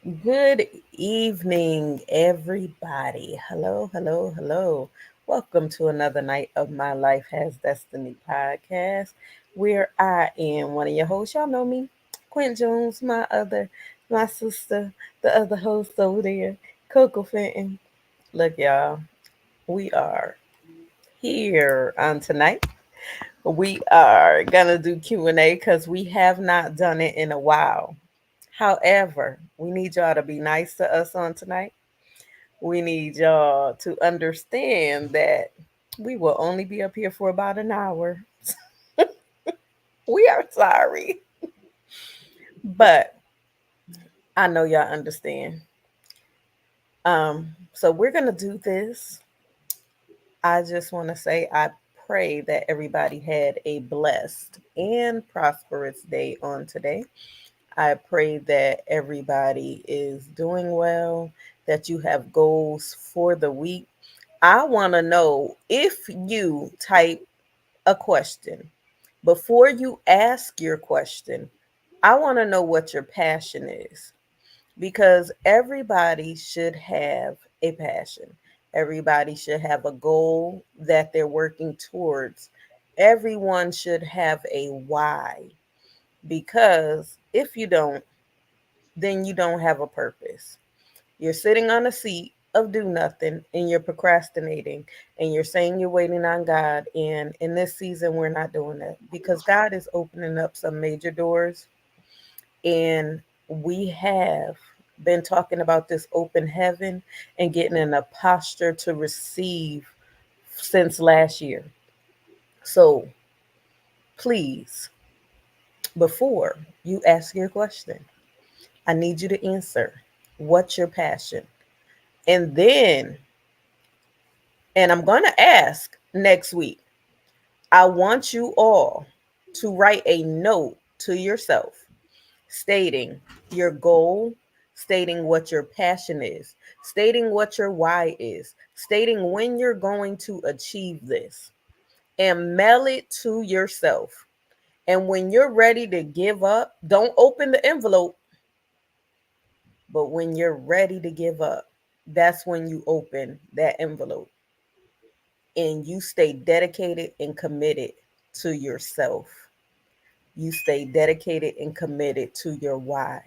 Good evening, everybody. Hello, hello, hello. Welcome to another night of My Life Has Destiny podcast, where I am one of your hosts. Y'all know me, Quint Jones, my sister, the other host over there, Coco Fenton. Look, y'all, we are here tonight. We are gonna do Q&A because we have not done it in a while. However, we need y'all to be nice to us on tonight. We need y'all to understand that we will only be up here for about an hour. We are sorry, but I know y'all understand. So we're gonna do this. I just want to say I pray that everybody had a blessed and prosperous day on today. I pray that everybody is doing well, that you have goals for the week. I want to know if you type a question before you ask your question. I want to know what your passion is because everybody should have a passion. Everybody should have a goal that they're working towards. Everyone should have a why because if you don't, then you don't have a purpose. You're sitting on a seat of do nothing and you're procrastinating and you're saying you're waiting on God. And in this season, we're not doing that because God is opening up some major doors. And we have been talking about this open heaven and getting in a posture to receive since last year. So please, before you ask your question, I need you to answer what's your passion? And then, and I'm going to ask next week, I want you all to write a note to yourself stating your goal, stating what your passion is, stating what your why is, stating when you're going to achieve this, and mail it to yourself. And when you're ready to give up, don't open the envelope, but when you're ready to give up, that's when you open that envelope and you stay dedicated and committed to yourself. You stay dedicated and committed to your why.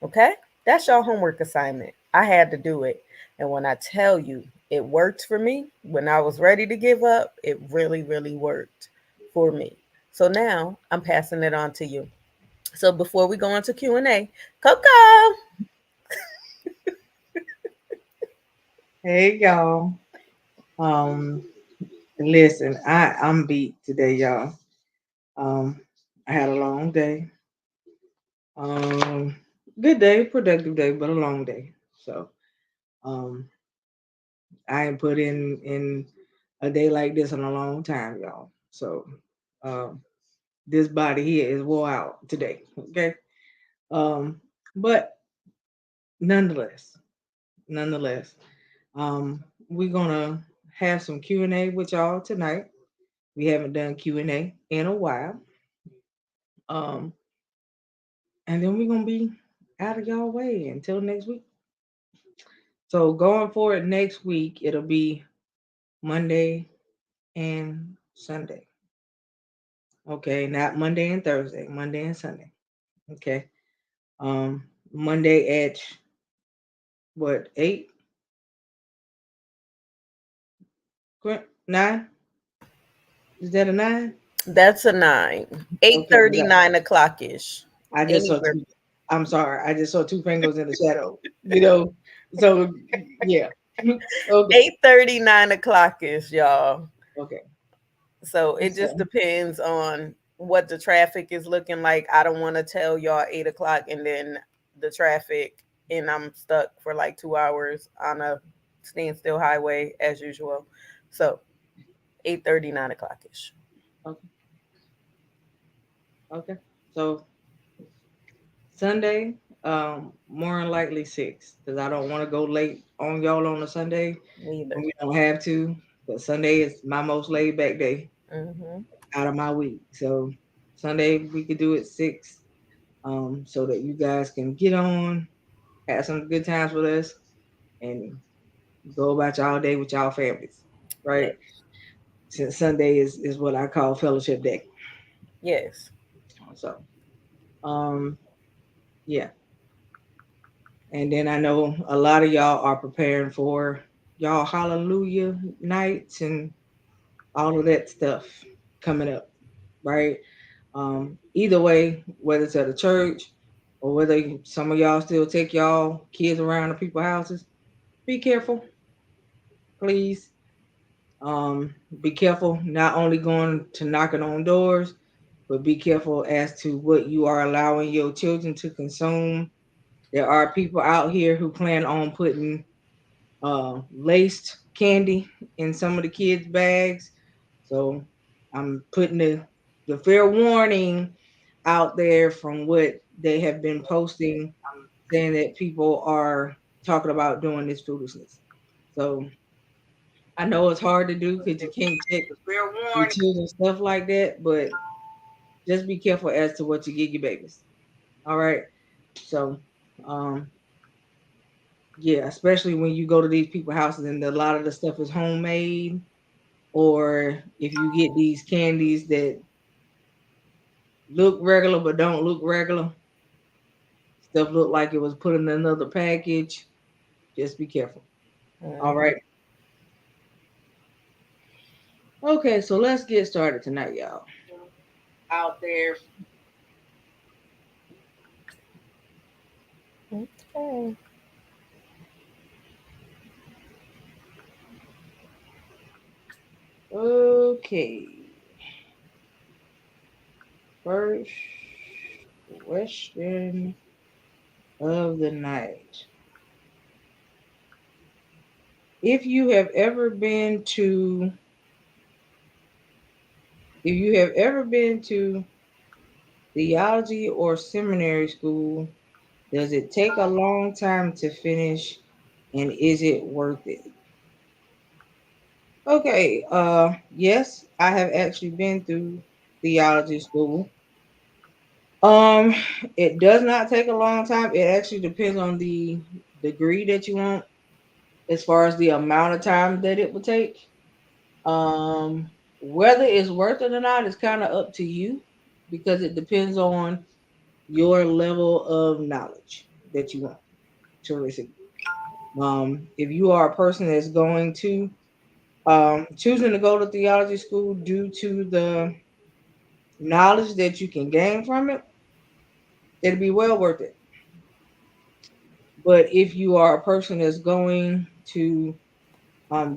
Okay? That's your homework assignment. I had to do it. And when I tell you it worked for me, when I was ready to give up, it really, really worked for me. So now I'm passing it on to you. So before we go into Q&A, Coco. Hey y'all. Um, listen, I'm beat today, y'all. Um, I had a long day. Um, Good day, productive day, but a long day. So, um, I ain't put in a day like this in a long time, y'all. So, um, this body here is wore out today. Okay. Um, but nonetheless, nonetheless, um, we're gonna have some Q&A with y'all tonight. We haven't done Q&A in a while. Um, and then we're gonna be out of y'all way until next week. So going forward next week, it'll be Monday and Sunday. Okay, not Monday and Thursday, Monday and Sunday. Okay. Um, Monday at what 8? 9? Is that a 9? That's a 9. Eight Okay, thirty, 9 o'clock ish. I just saw Anywhere. two. I'm sorry, I just saw two fingers in the shadow. You know, so yeah. Okay, 8:30, 9 o'clock ish, y'all. okay. So it just So depends on what the traffic is looking like. I don't want to tell y'all 8 o'clock and then the traffic and I'm stuck for like 2 hours on a standstill highway as usual. So 8:30, 9 o'clock ish. okay, okay. So Sunday, more than likely 6, because I don't want to go late on y'all on a Sunday when Neither. we don't have to. But Sunday is my most laid back day Mm-hmm. out of my week. So Sunday we could do it 6, so that you guys can get on. have some good times with us, and go about y'all day with y'all families, Yes. right? Since Sunday is what I call fellowship day. Yes. So, um, yeah. And then I know a lot of y'all are preparing for y'all hallelujah nights and all of that stuff coming up, right? Either way, whether it's at a church or whether some of y'all still take y'all kids around to people's houses, be careful, please. Be careful not only going to knocking on doors, but be careful as to what you are allowing your children to consume. There are people out here who plan on putting laced candy in some of the kids' bags. So I'm putting the fair warning out there from what they have been posting, saying that people are talking about doing this foolishness. So I know it's hard to do because you can't check your children stuff like that, but just be careful as to what you give your babies. All right. So um yeah, especially when you go to these people's houses and a lot of the stuff is homemade, or if you get these candies that look regular but don't look regular, stuff look like it was put in another package, just be careful. All Mhm. right. Okay, so let's get started tonight, y'all. Out there. Okay. Okay. First question of the night. If you have ever been to if you have ever been to theology or seminary school, does it take a long time to finish, and is it worth it? Okay, yes, I have actually been through theology school. Um, it does not take a long time. It actually depends on the degree that you want as far as the amount of time that it will take. Whether it's worth it or not is kind of up to you because it depends on your level of knowledge that you want to receive. If you are a person that's going to choosing to go to theology school due to the knowledge that you can gain from it, it'll be well worth it. But if you are a person that's going to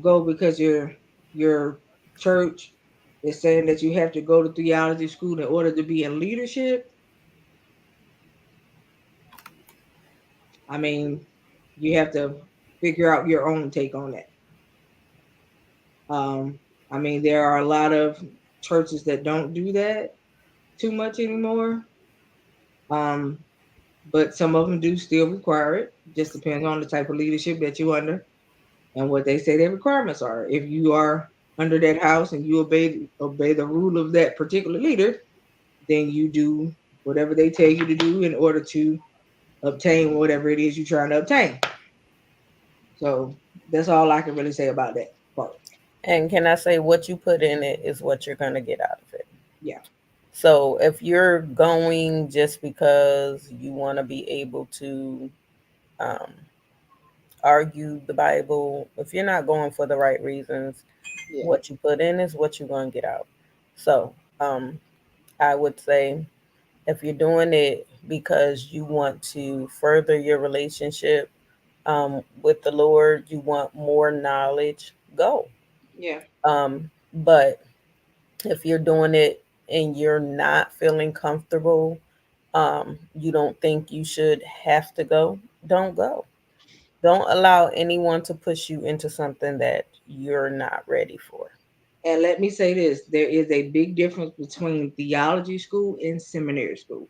go because your church is saying that you have to go to theology school in order to be in leadership, I mean, you have to figure out your own take on that. Um, I mean, there are a lot of churches that don't do that too much anymore. Um, but some of them do still require it. Just depends on the type of leadership that you under and what they say their requirements are. If you are under that house and you obey the rule of that particular leader, then you do whatever they tell you to do in order to obtain whatever it is you're trying to obtain. So that's all I can really say about that part. And can I say what you put in it is what you're going to get out of it? Yeah. So if you're going just because you want to be able to um, argue the Bible, if you're not going for the right reasons, Yeah. what you put in is what you're going to get out. So I would say if you're doing it because you want to further your relationship with the Lord, you want more knowledge, go. Yeah. But if you're doing it and you're not feeling comfortable, you don't think you should have to go, don't go. Don't allow anyone to push you into something that you're not ready for. And let me say this, there is a big difference between theology school and seminary school.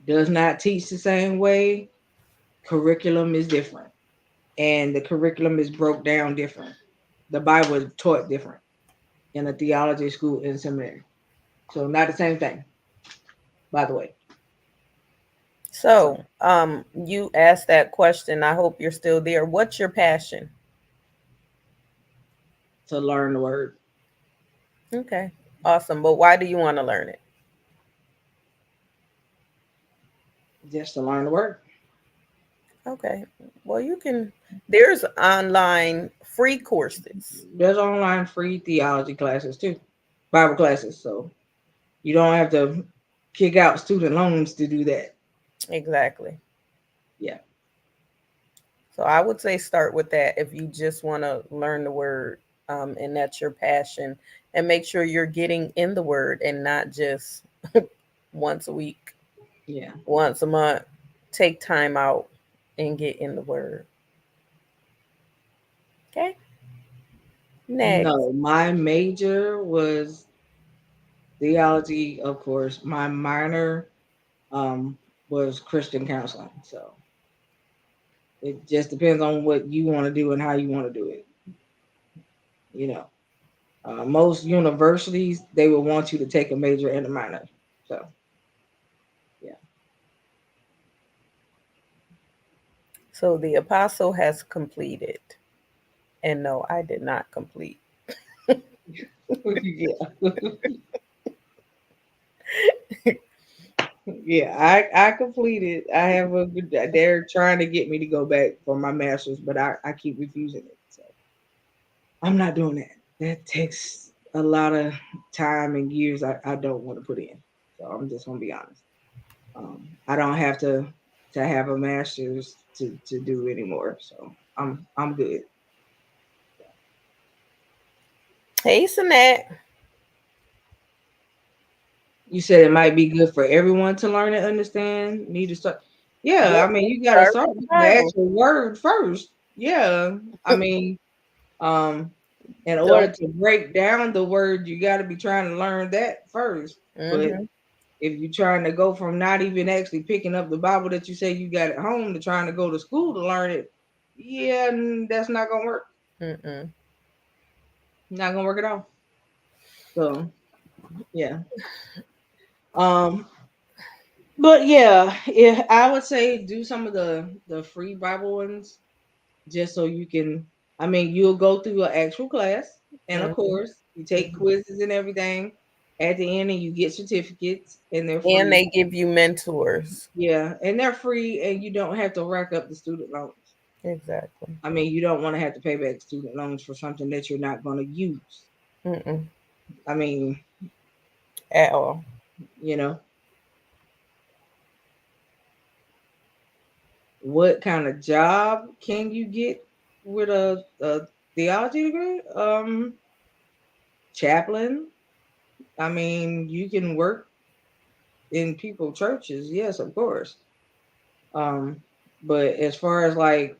Does not teach the same way. Curriculum is different. And the curriculum is broke down different. The Bible is taught different in a theology school and seminary. So not the same thing, by the way. So So, you asked that question. I hope you're still there. What's your passion? to learn the word, Okay, awesome. But why do you want to learn it? just to learn the word. Okay, well, there's online free courses. There's online free theology classes too, Bible classes. So you don't have to kick out student loans to do that. Exactly. Yeah. So I would say start with that if you just want to learn the word, and that's your passion, and make sure you're getting in the word and not just once a week, Yeah. once a month. Take time out and get in the word. Okay. Next. No, my major was theology, of course. My minor um, was Christian counseling. So it just depends on what you want to do and how you want to do it. You know, most universities they will want you to take a major and a minor. So yeah, So the apostle has completed. And no, I did not complete. yeah, yeah. I completed. I have a good. They're trying to get me to go back for my master's, but I keep refusing it. So I'm not doing that. That takes a lot of time and years I don't want to put in. So I'm just gonna be honest. I don't have to have a master's to do anymore. So I'm good. Hey, Sinette. You said it might be good for everyone to learn and understand. Need to start. Yeah, Yeah, I mean you got to start start with the with the Bible. actual word first. Yeah, I mean, um, in order Don't. to break down the word, you got to be trying to learn that first. But Hmm. if you're trying to go from not even actually picking up the Bible that you say you got at home to trying to go to school to learn it, yeah, that's not gonna work. Mm-mm. Not gonna work at all. So yeah. Um, but yeah, if I would say do some of the free Bible ones just so you can. I mean, you'll go through an actual class and a Hmm. course. You take quizzes and everything at the end, and you get certificates, and they're And free. they give you mentors. Yeah, and they're free, and you don't have to rack up the student loans. Exactly. I mean, you don't want to have to pay back student loans for something that you're not going to use. Mm-mm. I mean, At all. you know, what kind of job can you get with a theology degree? Chaplain. I mean, you can work in people churches, yes, of course. Um, but as far as like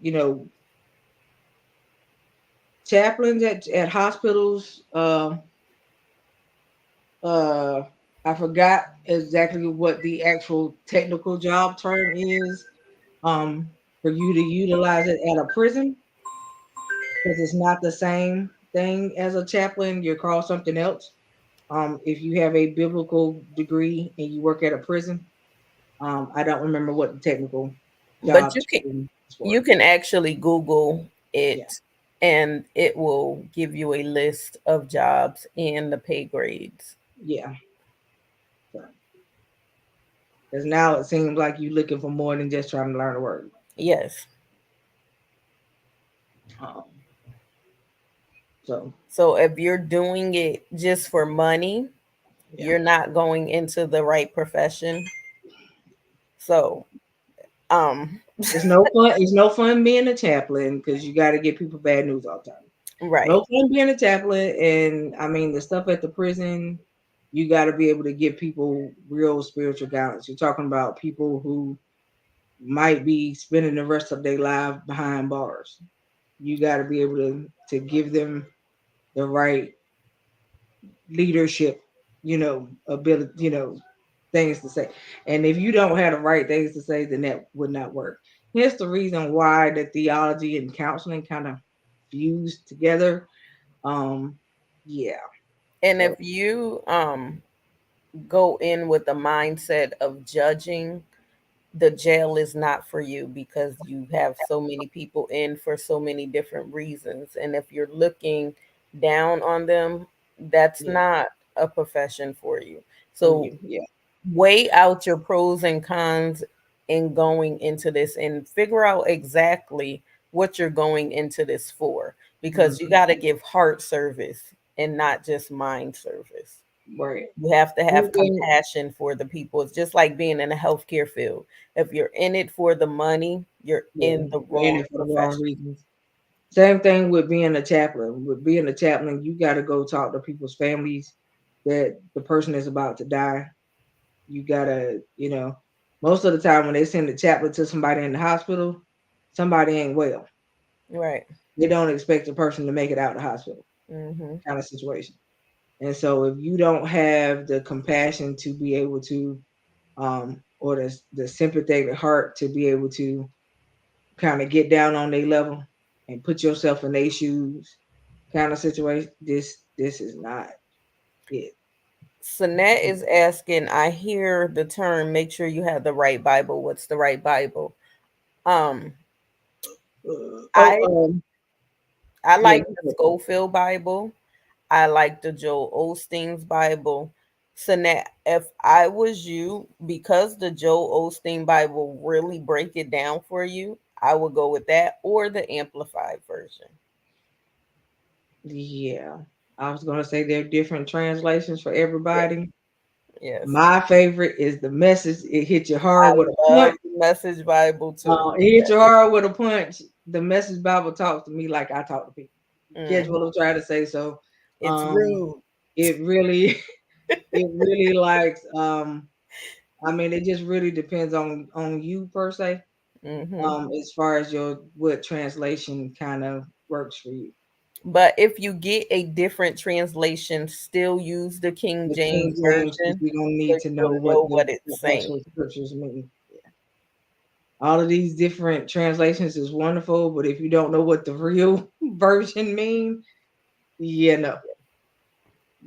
chaplains at hospitals, uh, I forgot exactly what the actual technical job term is. For you to utilize it at a prison because it's not the same thing as a chaplain. You're called something else. If you have a biblical degree and you work at a prison, I don't remember what the technical But job term is you for. can actually Google Yeah, it, and it will give you a list of jobs and the pay grades. yeah. Because now it seems like you're looking for more than just trying to learn a word. Yes. Um, so So if you're doing it just for money, yeah, you're not going into the right profession. So, um, it's no fun. It's no fun being a chaplain because you got to get people bad news all the time. right. No fun being a chaplain, and I mean the stuff at the prison. You got to be able to give people real spiritual guidance. You're talking about people who might be spending the rest of their life behind bars. You got to be able to give them the right leadership, ability, things to say. And if you don't have the right things to say, then that would not work. Here's the reason why the theology and counseling kind of fused together. Um, yeah. And if So you go in with the mindset of judging, the jail is not for you because you have so many people in for so many different reasons. And if you're looking down on them, that's Yeah, not a profession for you. for So you. Yeah. weigh out your pros and cons in going into this and figure out exactly what you're going into this for, because you Mhm. got to give heart service and not just mind service. Right. You have to have Anything, compassion for the people. It's just like being in the healthcare field. If you're in it for the money, you're yeah, in the you're in wrong it for the wrong profession. reasons. Same thing with being a chaplain. With being a chaplain, you got to go talk to people's families that the person is about to die. You gotta, most of the time when they send a chaplain to somebody in the hospital, somebody ain't well. Right. They don't expect a person to make it out of the hospital, Mm-hmm. kind of situation. And so if you don't have the compassion to be able to, or the sympathetic heart to be able to kind of get down on their level and put yourself in their shoes, kind of situation, this is not it. Sinette is asking, I hear the term make sure you have the right Bible. What's the right Bible? Um, Oh, I yeah, like the Schofield Bible. I like the Joel Osteen's Bible. Sinette, if I was you, because the Joel Osteen Bible really break it down for you, I would go with that or the amplified version. yeah. I was gonna say there are different translations for Yeah, everybody. yes. My favorite is the message. It hit you I hard with a love punch. the Message Bible too. It hit you hard with a punch. The message Bible talks to me like I talk to people. Catch Mhm. what I'm trying to say. So, It's um, rude. it really, it really likes. I mean, it just really depends on you per se. Hmm. As far as your what translation kind of works for you. But if you get a different translation, still use the King The King James James, because version we don't so need to you know will what know what the it's saying. actual scriptures mean. All of these different translations is wonderful, but if you don't know what the real version means, no.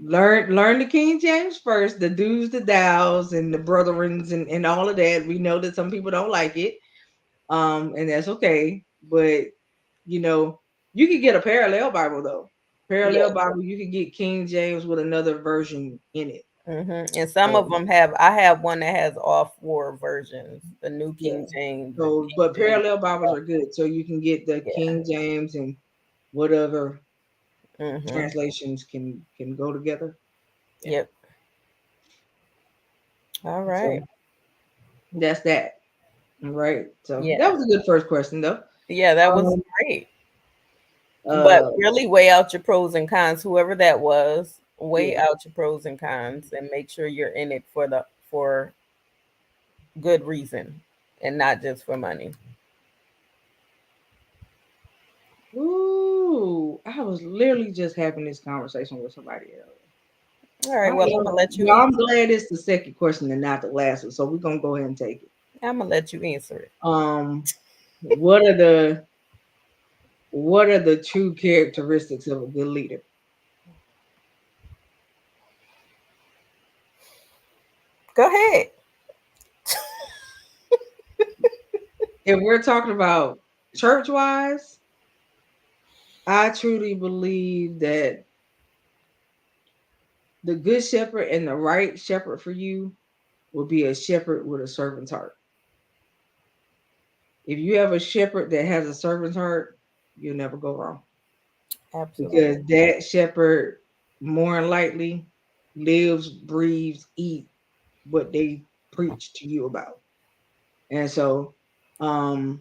Learn the King James first, the do's, the thous, and the brethrens, and all of that. We know that some people don't like it, and that's okay. But you know, you can get a parallel Bible though. Parallel Yes. Bible, you can get King James with another version in it. And some of So them have. I have one that has all four versions: the New yeah. King James, the So, but King James. parallel Bibles are good. So you can get the Yeah. King James and whatever Hmm. translations can go together. Yeah. Yep. All right. So that's that. All right. So that Yeah. was a good first question though. Yeah, that was Um great. But uh really weigh out your pros and cons. Whoever that was, weigh yeah. out your pros and cons and make sure you're in it for the for good reason and not just for money. Ooh, I was literally just having this conversation with somebody earlier. All right, well, I'm gonna let you Well, I'm answer. glad it's the second question and not the last one. So we're gonna go ahead and take it. I'm gonna let you answer it. Um what are the true characteristics of a good leader? Go ahead. If we're talking about church wise, I truly believe that the good shepherd and the right shepherd for you will be a shepherd with a servant's heart. If you have a shepherd that has a servant's heart, you'll never go wrong, because Absolutely. that shepherd more than likely lives, breathes, eat what they preach to you about. And so, um,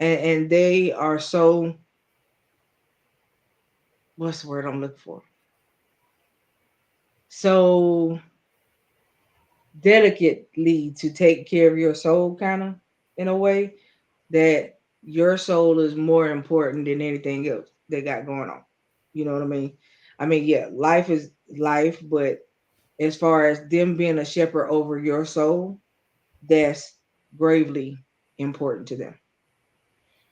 and they are so, what's the word I'm looking for? So delicately to take care of your soul, kind of in a way that your soul is more important than anything else they got going on. You know what I mean? I mean, yeah, life is life, but as far as them being a shepherd over your soul, that's gravely important to them.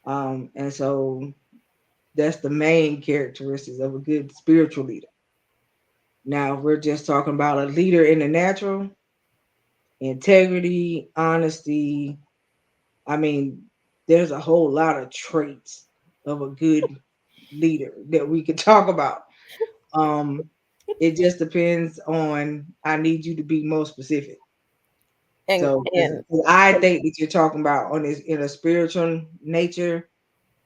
And so that's the main characteristics of a good spiritual leader. Now, if we're just talking about a leader in the natural, integrity, honesty. I mean, there's a whole lot of traits of a good leader that we could talk about. Um, it just depends on. I need you to be more specific. and So, and 'cause I think that you're talking about on this in a spiritual nature.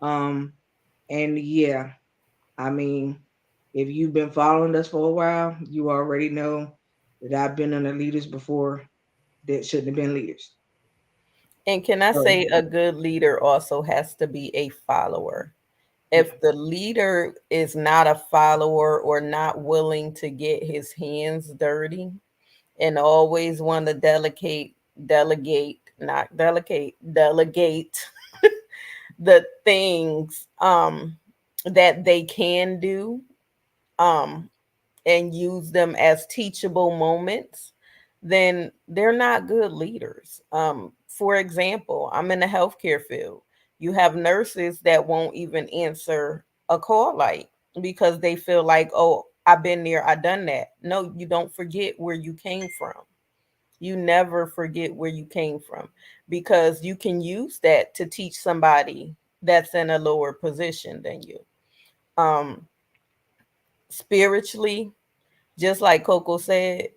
Um, and yeah, I mean, if you've been following us for a while, you already know that I've been under leaders before that shouldn't have been leaders. and can I So, say a good leader also has to be a follower. yeah, If the leader is not a follower or not willing to get his hands dirty and always want to not delegate the things that they can do, um and use them as teachable moments, then they're not good leaders. For example, I'm in the healthcare field. You have nurses that won't even answer a call light because they feel like, oh, I've been there, I done that. No, you don't forget where you came from. You never forget where you came from, because you can use that to teach somebody that's in a lower position than you. Um, Spiritually, just like Coco said,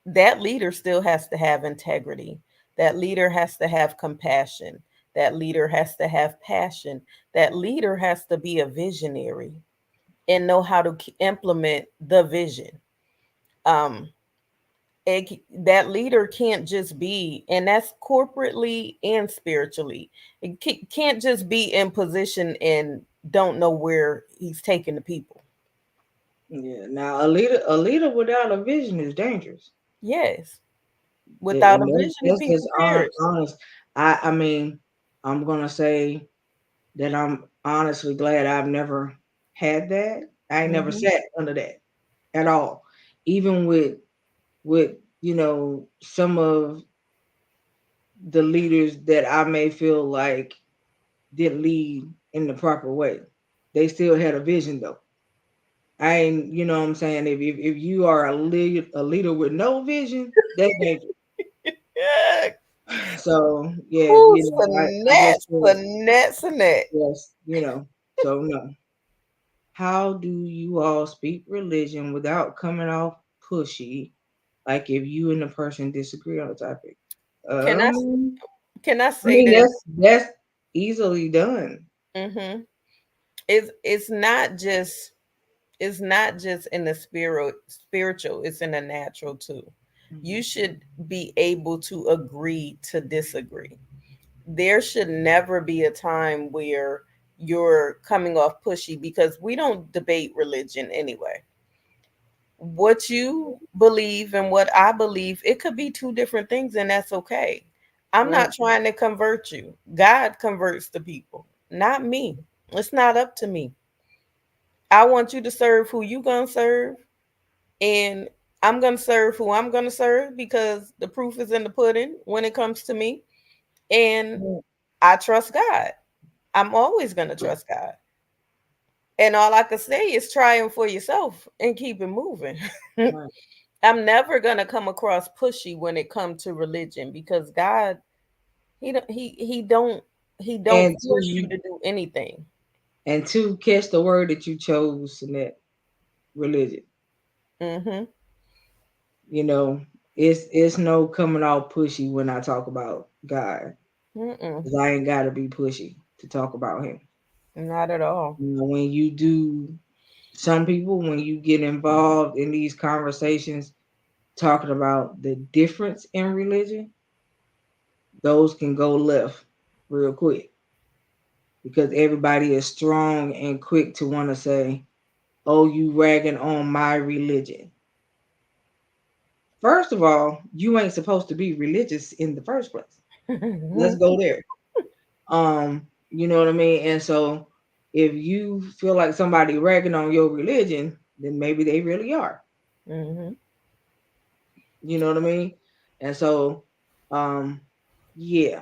that leader still has to have integrity. That leader has to have compassion. That leader has to have passion. That leader has to be a visionary and know how to implement the vision. Um, that leader can't just be, and that's corporately and spiritually. It can't just be in position and don't know where he's taking the people. yeah. Now, a leader without a vision is dangerous. Yes, without a And vision, the that's just people perish. honest. I mean, I'm gonna say that I'm honestly glad I've never had that. I ain't never Hmm. sat under that at all. Even with some of the leaders that I may feel like didn't lead in the proper way. They still had a vision though. I ain't, you know what I'm saying? If you are a leader with no vision, that's dangerous. Yeah. So yeah, Ooh, I just finesse, feel finesse, finesse. yes, so no. How do you all speak religion without coming off pushy? Like if you and the person disagree on the topic. Can I Um, can I I say mean this? that's easily done. Mm-hmm. It's not just, it's not just in the spiritual, it's in the natural too. You Mhm. should be able to agree to disagree. There should never be a time where you're coming off pushy, because we don't debate religion anyway. What you believe and what I believe, it could be two different things, and that's okay. I'm Right. not trying to convert you. God converts the people, not me. It's not up to me. I want you to serve who you gonna serve, and I'm gonna serve who I'm gonna serve, because the proof is in the pudding when it comes to me. And Yeah. I trust God. I'm always gonna trust God. And all I can say is try him for yourself and keep it moving. Right. I'm never gonna come across pushy when it comes to religion, because God, he don't And force you to to do anything. catch the word that you chose in that religion. Mm-hmm. You know, it's no coming out pushy when I talk about God. Mm-mm. 'Cause I ain't gotta be pushy to talk about him. Not at all. When you do some people when you get involved in these conversations talking about the difference in religion, those can go left real quick because everybody is strong and quick to want to say, "Oh, you ragging on my religion." First of all, you ain't supposed to be religious in the first place. Let's go there. You know what I mean? And so if you feel like somebody ragging on your religion, then maybe they really are. Mm-hmm. You know what I mean? And so um yeah,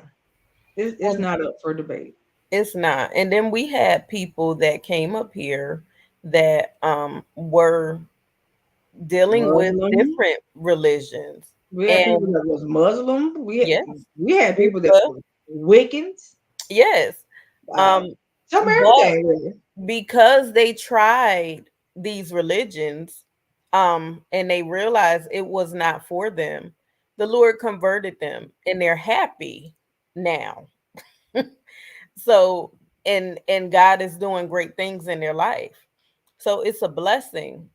it's And not up for debate. it's not. And then we had people that came up here that were dealing with Muslim, different religions. We had people And that was Muslim. yes, We had people that Buddha, were Wiccans. yes. Uh, Um, some of but everything really. because they tried these religions, and they realized it was not for them, the Lord converted them and they're happy now. So, and God is doing great things in their life. So it's a blessing.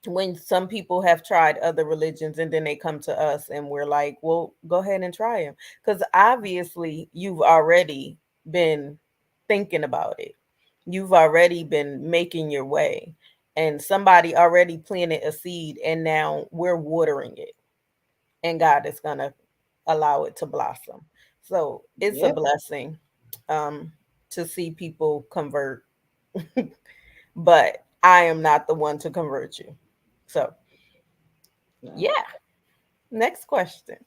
When some people have tried other religions and then they come to us and we're like, well, go ahead and try them. Because obviously you've already been thinking about it. You've already been making your way. And somebody already planted a seed and now we're watering it. And God is gonna allow it to blossom. So it's a Yep. blessing um to see people convert. But I am not the one to convert you. So No. yeah. Next question.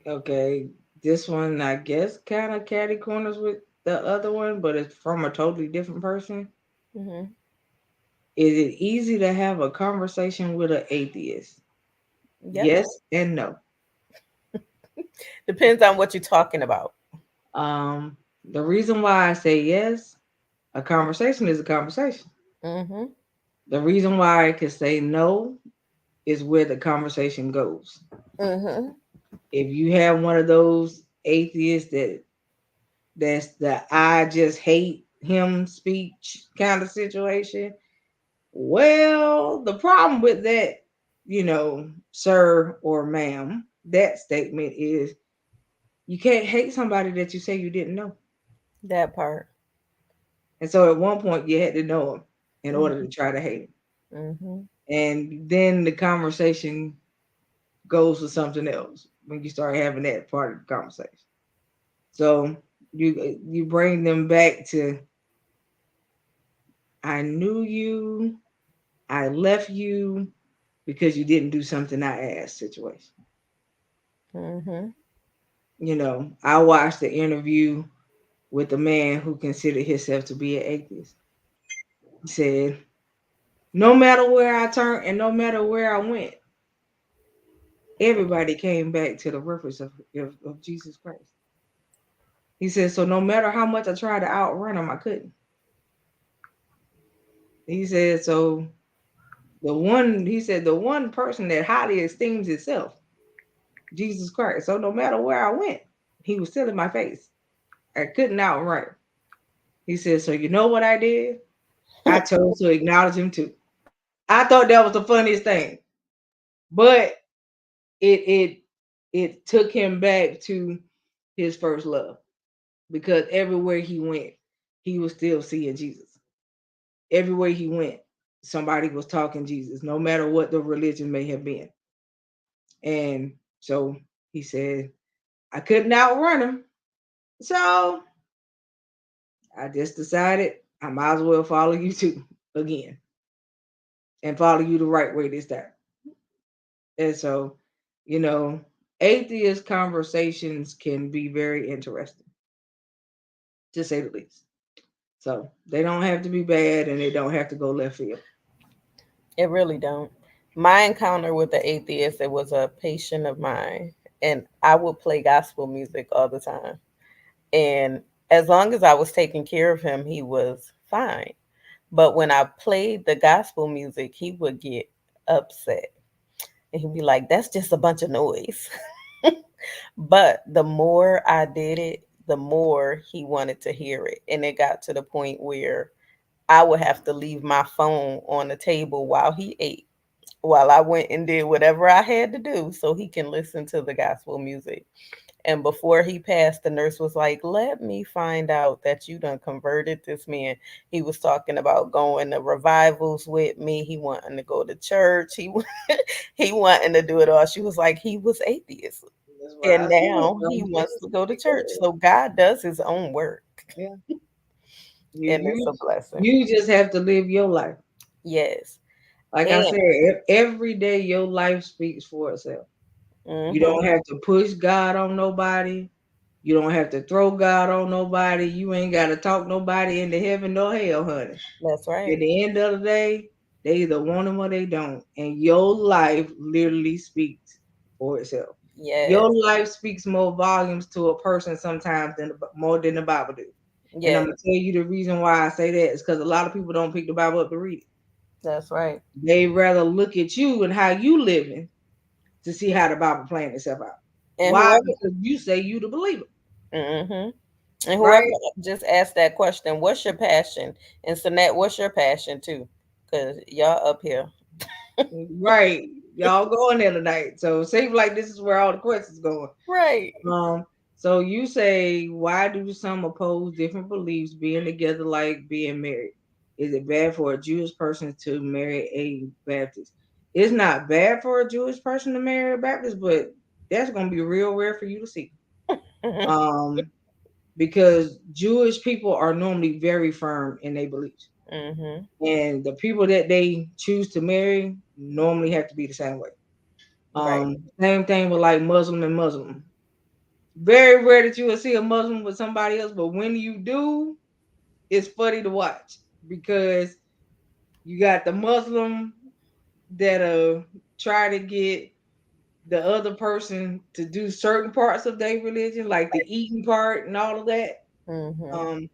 Okay. This one, I guess, kind of catty corners with the other one, but it's from a totally different person. Hmm. Is it easy to have a conversation with an atheist? Yep. Yes and no. Depends on what you're talking about. Um, the reason why I say yes, a conversation is a conversation. Hmm. The reason why I can say no is where the conversation goes. Hmm. If you have one of those atheists that's the I just hate him speech kind of situation, well, the problem with that, sir or ma'am, that statement is you can't hate somebody that you say you didn't know. That part. And so at one point you had to know him in order Hmm. to try to hate him. Hmm. And then the conversation goes to something else when you start having that part of the conversation. So you bring them back to I knew you, I left you because you didn't do something I asked situation. Hmm. I watched the interview with a man who considered himself to be an atheist. He said, no matter where I turned and no matter where I went, everybody came back to the reference of Jesus Christ. He said, so no matter how much I tried to outrun him, I couldn't. He said, so the one person that highly esteems himself, Jesus Christ. So no matter where I went, he was still in my face. I couldn't outrun him. He said, so you know what I did? I chose to acknowledge him too. I thought that was the funniest thing. But it it it took him back to his first love because everywhere he went, he was still seeing Jesus. Everywhere he went, somebody was talking Jesus, no matter what the religion may have been. And so he said, I couldn't outrun him. So I just decided I might as well follow you too again and follow you the right way this time. And so, you know, atheist conversations can be very interesting, to say the least. So they don't have to be bad and they don't have to go left field. It really don't. My encounter with the atheist, it was a patient of mine, and I would play gospel music all the time. And as long as I was taking care of him, he was fine. But when I played the gospel music, he would get upset. And he'd be like, that's just a bunch of noise. But the more I did it, the more he wanted to hear it. And it got to the point where I would have to leave my phone on the table while he ate, while I went and did whatever I had to do so he can listen to the gospel music. And before he passed, the nurse was like, let me find out that you done converted this man. He was talking about going to revivals with me. He wanting to go to church. He wanting to do it all. She was like, he was atheist. That's why And I said, now he don't wants to listen go to to church. girls. So God does his own work. Yeah. You And it's you a blessing. you just have to live your life. Yes. Like I And said, every day your life speaks for itself. You hmm don't have to push God on nobody. You don't have to throw God on nobody. You ain't got to talk nobody into heaven nor hell, honey. That's At right. the end of the day, they either want them or they don't. And your life literally speaks for itself. Your Yes. life speaks more volumes to a person sometimes than more than the Bible do. And I'm Yes. gonna tell you the reason why I say that is because a lot of people don't pick the Bible up to read it. That's right. They rather look at you and how you living to see how the Bible playing itself out. And Why? whoever Because you say you the believer, hmm and whoever right? just asked that question, what's your passion? And Sanette, what's your passion too? Because y'all up here. Right. Y'all going there tonight. So it seems like this is where all the questions going. Right. Um, so you say, why do some oppose different beliefs being together like being married? Is it bad for a Jewish person to marry a Baptist? It's not bad for a Jewish person to marry a Baptist, but that's gonna be real rare for you to see. Um, because Jewish people are normally very firm in their beliefs. Mm-hmm. And the people that they choose to marry normally have to be the same way. Right. Same thing with like Muslim and Muslim. Very rare that you will see a Muslim with somebody else, but when you do, it's funny to watch because you got the Muslim that try to get the other person to do certain parts of their religion, like the eating part and all of that. Mm-hmm. Um,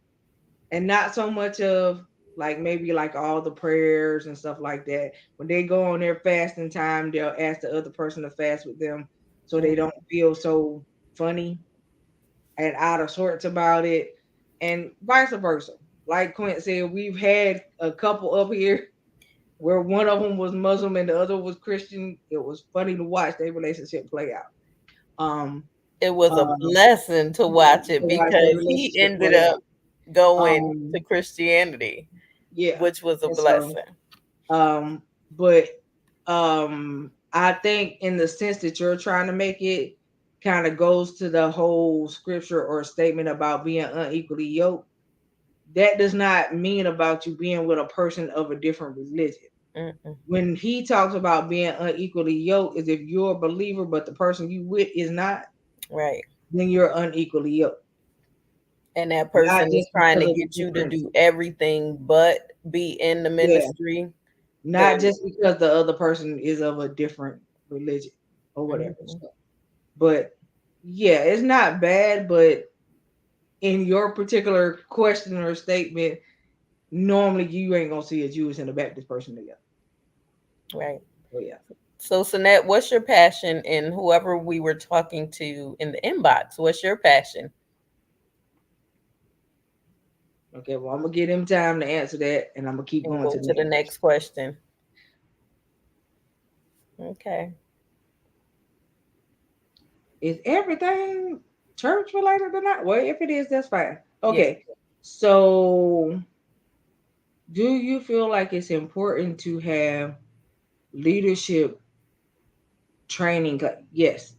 and not so much of like maybe like all the prayers and stuff like that. When they go on their fasting time, they'll ask the other person to fast with them so they don't feel so funny and out of sorts about it, and vice versa. Like Quint said, we've had a couple up here where one of them was Muslim and the other was Christian. It was funny to watch their relationship play out. Um, It was a uh, blessing to watch to it watch their because he relationship ended play up out. going to Um, Christianity, yeah, which was a and so blessing. but I think in the sense that you're trying to make it kind of goes to the whole scripture or statement about being unequally yoked. That does not mean about you being with a person of a different religion. Mm-mm. When he talks about being unequally yoked, is if you're a believer but the person you with is not, Right. then you're unequally yoked. And that Not person is just trying because to of get you to different, do everything but be in the yeah, ministry. not Then just because the other person is of a different religion or whatever. mhm. So, but yeah, it's not bad, but in your particular question or statement, normally you ain't gonna see a Jewish and a Baptist person together. Right. So yeah. So, Sanette, what's your passion? And whoever we were talking to in the inbox, what's your passion? Okay, well, I'm gonna give him time to answer that, and I'm gonna keep And going go to the to the next question. next question. Okay. Is everything church related or not? Well, if it is, that's fine. Yeah. Okay, so do you feel like it's important to have leadership training? Yes.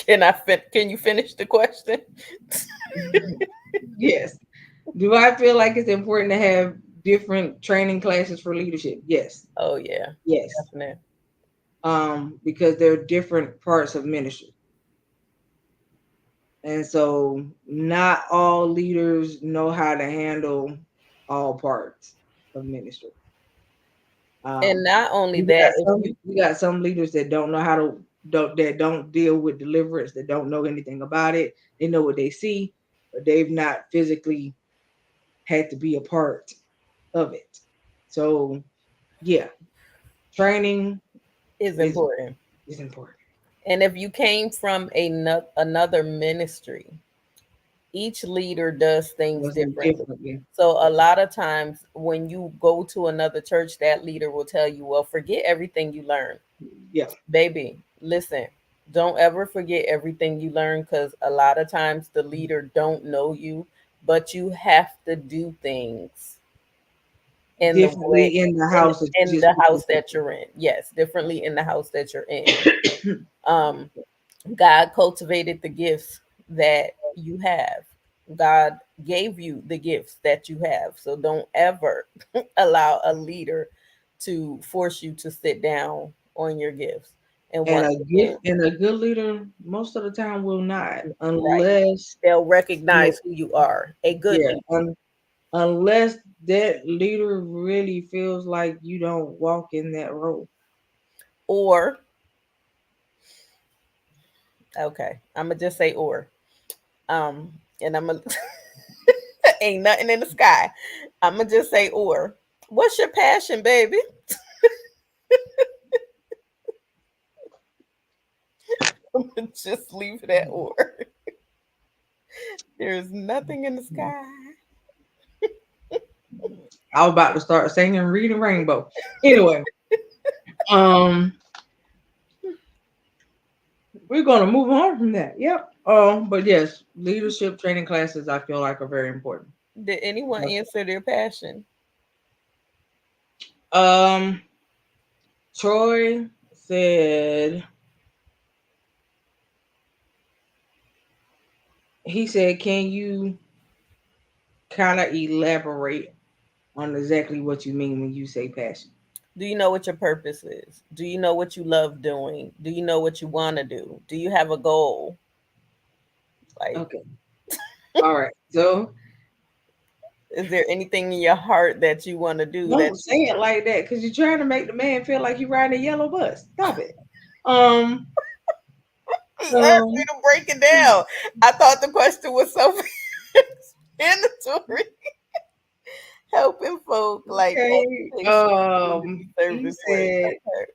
Can you finish the question? Yes. Do I feel like it's important to have different training classes for leadership? Yes. Oh yeah, Yes. definitely. Because there are different parts of ministry. And so not all leaders know how to handle all parts of ministry. And Um, not only that, if you we got some leaders that don't know how to don't deal with deliverance, that don't know anything about it. They know what they see, but they've not physically had to be a part of it. So yeah, training is is important. is important. And if you came from another ministry, each leader does things Does it differently. differently. So a Yeah. lot of times when you go to another church, that leader will tell you, well, forget everything you learned. Yeah. Baby, listen, don't ever forget everything you learn because a lot of times the leader don't know you, but you have to do things in the way Differently in the in house that you in just the put house yourself that you're in. Yes, differently in the house that you're in. in. Um, God cultivated the gifts that you have. God gave you the gifts that you have. So don't ever allow a leader to force you to sit down on your gifts. And And once again, a good leader most of the time will not, right, unless they'll yeah, recognize who you are, a good yeah, leader. unless that leader really feels like you don't walk in that role. Or, okay, I'm gonna just say or. And I'm gonna ain't nothing in the sky. I'm gonna just say or. What's your passion, baby? I'm gonna just leave it at or. There's nothing in the sky. I was about to start singing "Reading Rainbow." Anyway, um, we're gonna move on from that. Yep. But yes, leadership training classes I feel like are very important. Did anyone answer their passion? Um, Troy said he said, "Can you kind of elaborate on exactly what you mean when you say passion?" Do you know what your purpose is? Do you know what you love doing? Do you know what you want to do? Do you have a goal? Like, Okay. All right. So is there anything in your heart that you want to do that don't you say it like that because you're trying to make the man feel like you're riding a yellow bus. Stop it. Um. he asked me Um. to break it down? I thought the question was so mandatory. Helping folk like Okay. education, community He service work. said. Okay.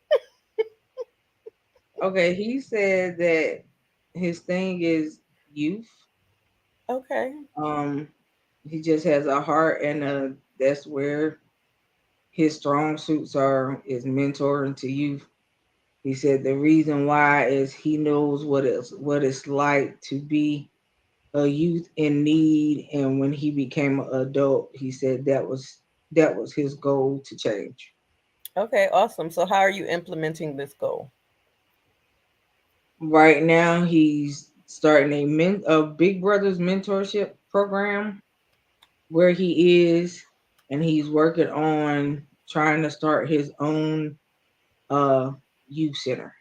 Okay. He said that his thing is youth. Okay. Um. He just has a heart, and that's where his strong suits are is mentoring to youth. He said the reason why is he knows what it's like to be a youth in need, and when he became an adult, he said that was his goal to change. Okay, awesome. So how are you implementing this goal? Right now, he's starting a Big Brothers mentorship program where he is, and he's working on trying to start his own uh youth center.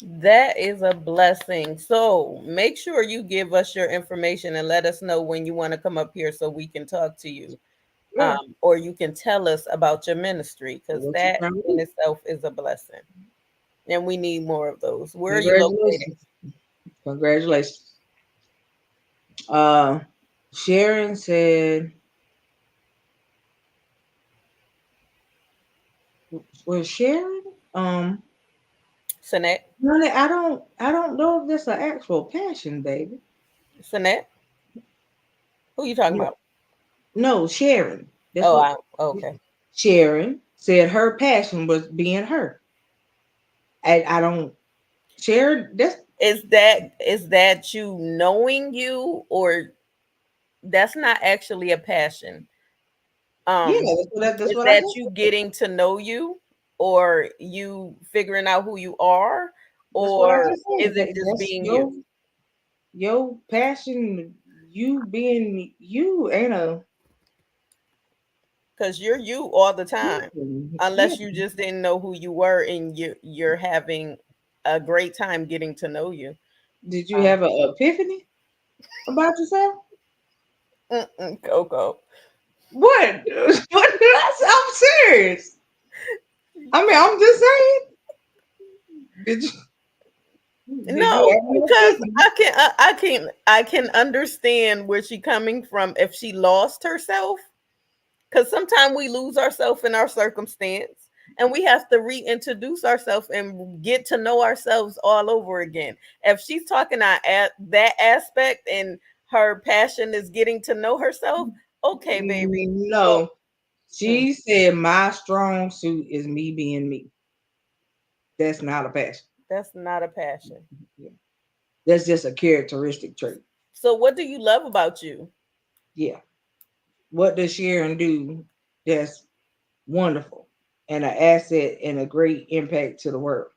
That is a blessing. So make sure you give us your information and let us know when you want to come up here so we can talk to you. Yeah, Or you can tell us about your ministry because what you that trying to in do? itself is a blessing. And we need more of those. Where are you located? Congratulations, congratulations. Uh, Sharon said, "Was Sharon? Um, Sinette? honey, I don't know if that's an actual passion, baby. Sinette? Who you talking No, about? no, Sharon. That's Oh, what okay. Sharon said. Her passion was being her. I don't. Sharon, that's Is that you knowing you, or that's not actually a passion? yeah. Um, That's is what I that just you said. getting to know you, or you figuring out who you are, That's what I or just said. is it just That's being you? your passion. You being you ain't a Because you're you all the time, yeah. unless you just didn't know who you were and you're having a great time getting to know you. Did you Um, have an epiphany about yourself? Coco. What? I'm serious. I mean, I'm just saying. Did you did you No, have an because epiphany? I can understand where she coming from if she lost herself. Because sometimes we lose ourselves in our circumstance, and we have to reintroduce ourselves and get to know ourselves all over again. If she's talking at that aspect and her passion is getting to know herself, okay, baby. Well, No. mm, She said my strong suit is me being me. That's not a passion. that's not a passion. Yeah. That's just a characteristic trait. So, what do you love about you? Yeah. What does Sharon do that's wonderful and an asset and a great impact to the world?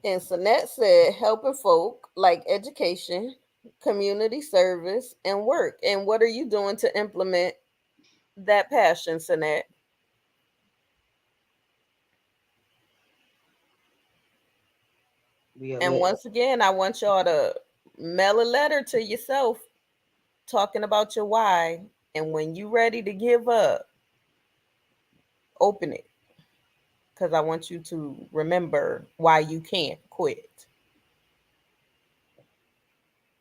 And Sonette said, helping folk like education, community service, and work. And what are you doing to implement that passion, Sonette? Be a And letter. once again, I want y'all to mail a letter to yourself talking about your why. And when you ready to give up, open it. Because I want you to remember why you can't quit.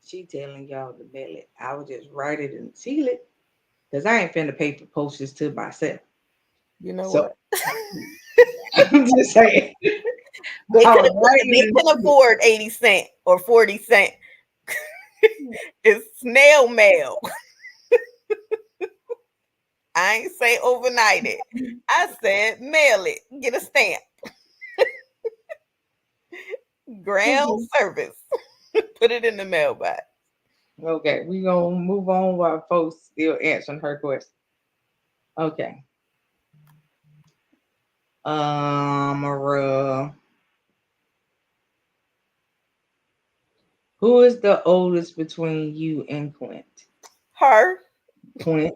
She telling y'all to mail it. I would just write it and seal it. Because I ain't finna pay for posters to myself. You know So what? I'm just saying. They I could would write they it and can seal afford 80 cent or 40 cent. It's snail mail. I ain't say overnight it. it. I said mail it. Get a stamp. Ground service. Put it in the mailbox. Okay, we gonna move on while folks still answering her question. Okay. Who is the oldest between you and Clint? Her. Clint.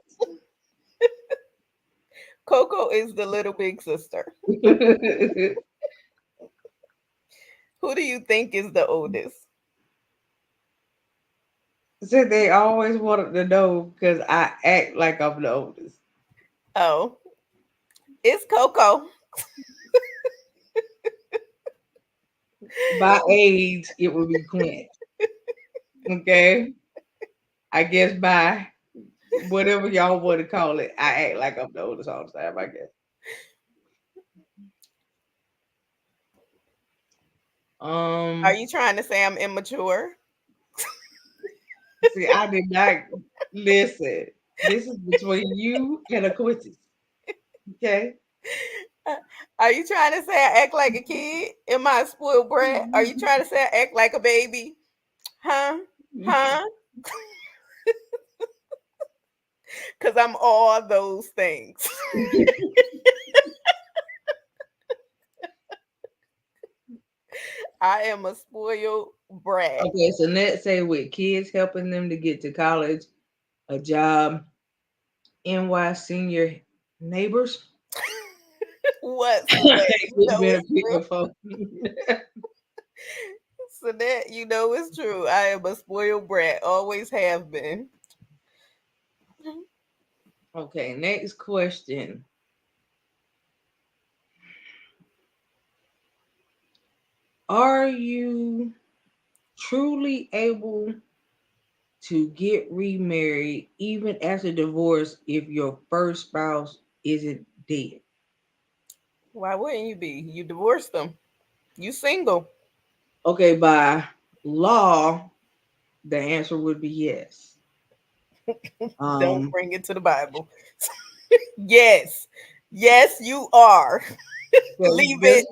Coco is the little big sister. Who do you think is the oldest? Said they always wanted to know because I act like I'm the oldest. Oh, it's Coco. By age, it would be Clint. Okay. I guess by whatever y'all want to call it, I act like I'm the oldest all the time, I guess. Are you trying to say I'm immature? See, I did not listen. This is between you and a Quincy. Okay. Are you trying to say I act like a kid? Am I a spoiled brat? Are you trying to say I act like a baby? Huh? Huh? Because I'm all those things. I am a spoiled brat. Okay, so let's say with kids helping them to get to college, a job, NY senior neighbors. What's that? You It's know been a it's true. bit of So that you know it's true. I am a spoiled brat. Always have been. Okay, next question. Are you truly able to get remarried even after divorce if your first spouse isn't dead? Why wouldn't you be? You divorced them. You single. Okay, by law, the answer would be yes. Don't Um, bring it to the Bible. Yes. Yes, you are. so Leave it.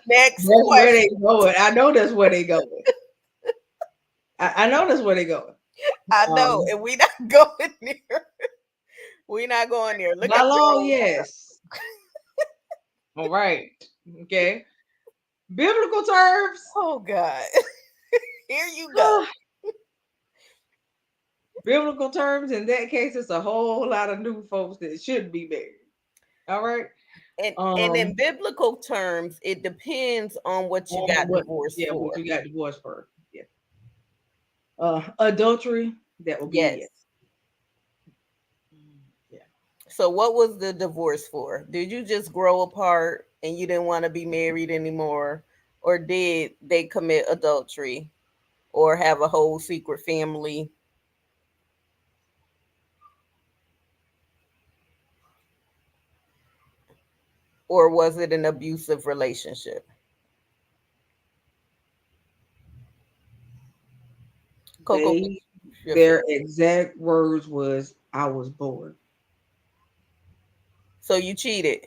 Next that's where they question. going. I know that's where they going. I know that's where they going. I know, Um, and we not going there. We not going there. Look by up your law, own. yes. All right. Okay. Biblical terms. Oh God. Here you go. Biblical terms. In that case, it's a whole lot of new folks that should be married. All right. And in biblical terms, it depends on what you On got what? divorced Yeah, what for. you got divorced for? Yeah. Adultery. That would be Yes. it. Yeah. So what was the divorce for? Did you just grow apart and you didn't want to be married anymore? Or did they commit adultery or have a whole secret family? Or was it an abusive relationship? Coco, They your their feelings. exact words was, "I was bored." So you cheated.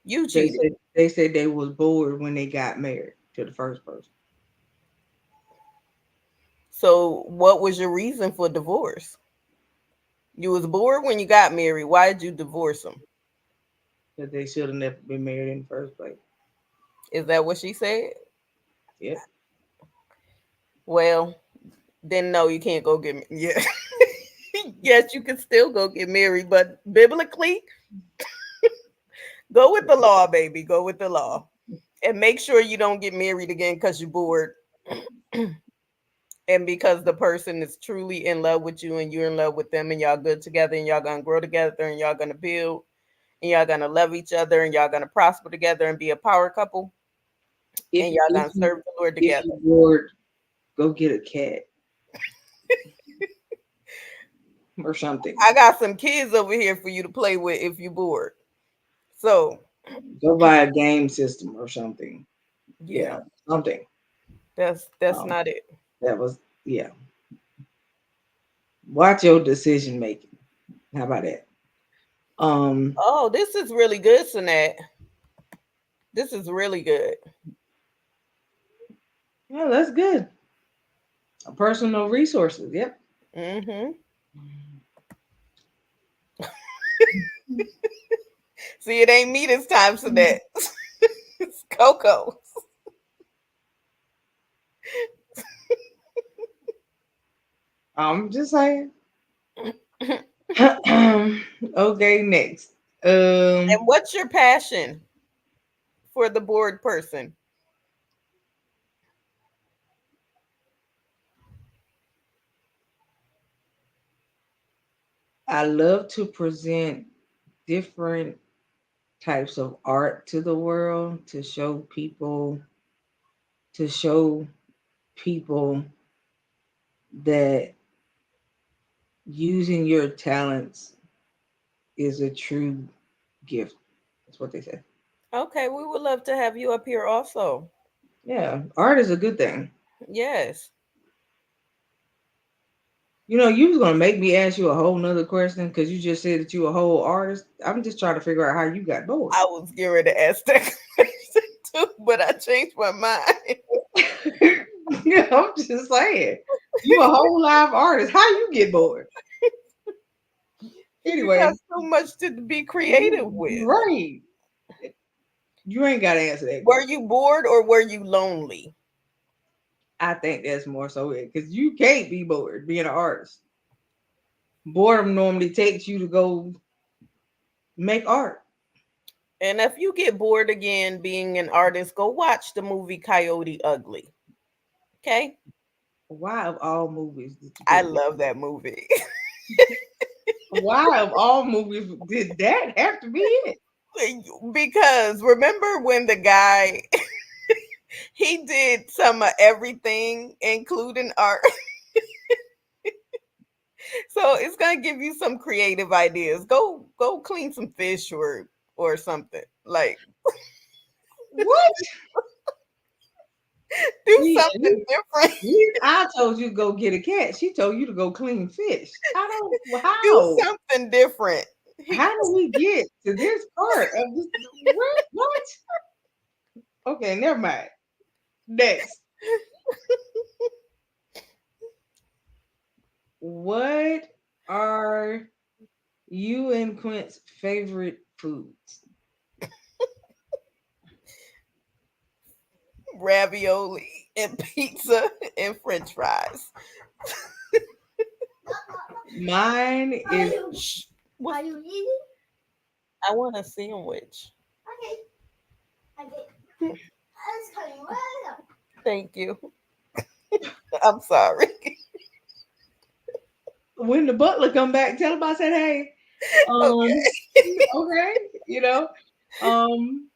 You cheated. They said they was bored when they got married to the first person. So what was your reason for divorce? You was bored when you got married. Why did you divorce him? That they should have never been married in the first place. Is that what she said? Yep. Well, then no, you can't go get yeah. Yes, you can still go get married, but biblically, go with the law, baby. Go with the law. And make sure you don't get married again because you're bored. And because the person is truly in love with you and you're in love with them and y'all good together and y'all gonna grow together and y'all gonna build and y'all gonna love each other and y'all gonna prosper together and be a power couple If and y'all if gonna you serve the Lord if together. you're bored, go get a cat or something. I got some kids over here for you to play with if you're bored. So Go buy a game system or something. yeah, Yeah, something. that's Um, not it. that was yeah. Watch your decision making. How about that? Um, Oh, this is really good, Sinette. This is really good. yeah, that's good. Personal resources. Yep. Hmm. See, it ain't me this time, Sinette. It's Coco. I'm just saying. And Okay, next. Um, what's your passion for the bored person? I love to present different types of art to the world to show people that using your talents is a true gift. That's what they say. Okay, we would love to have you up here also. Yeah, art is a good thing. Yes. You know, you was gonna make me ask you a whole nother question because you just said that you a whole artist. I'm just trying to figure out how you got bored. I was getting ready to ask that question too, but I changed my mind. Yeah, I'm just saying. You a whole live artist. How you get bored? You Anyway, got so much to be creative with. right. You ain't gotta answer that Were question. you bored or were you lonely? I think that's more so it because you can't be bored being an artist. Boredom normally takes you to go make art. And if you get bored again being an artist, go watch the movie Coyote Ugly. Okay? Why of all movies did you I go get? love that movie. Why of all movies did that have to be it? Because remember when the guy he did some of everything, including art. So it's gonna give you some creative ideas. Go clean some fish or something. Like What? do See, something different. I told you to go get a cat. She told you to go clean fish. I don't. Do How? something different. How He do we get to this part of this? What? Okay, never mind. Next, what are you and Quint's favorite foods? ravioli and pizza and French fries. Mine is Shh. What? I want a sandwich. Thank you. I'm sorry. when the butler come back. Tell him I said, "Hey, um, Okay. okay, you know, um,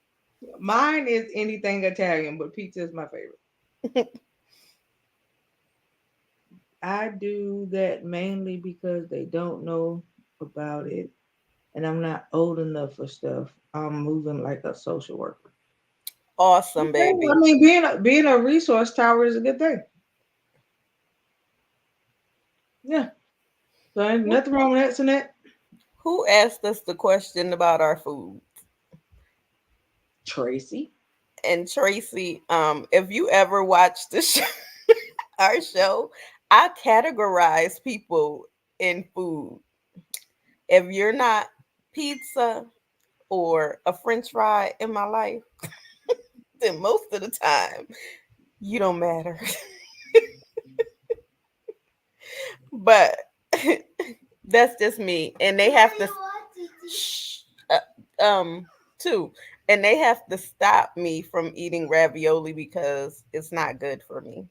mine is anything Italian, but pizza is my favorite. I do that mainly because they don't know about it, and I'm not old enough for stuff. I'm moving like a social worker. Awesome, Okay, I baby. mean, being a resource tower is a good thing. Yeah, so ain't nothing wrong with that, Sonette. Who asked us the question about our food? Tracy. And Tracy, if you ever watched the show, our show, I categorize people in food. If you're not pizza or a French fry in my life, then most of the time you don't matter. But that's just me, and they have to. Shh, um, too. And they have to stop me from eating ravioli because it's not good for me.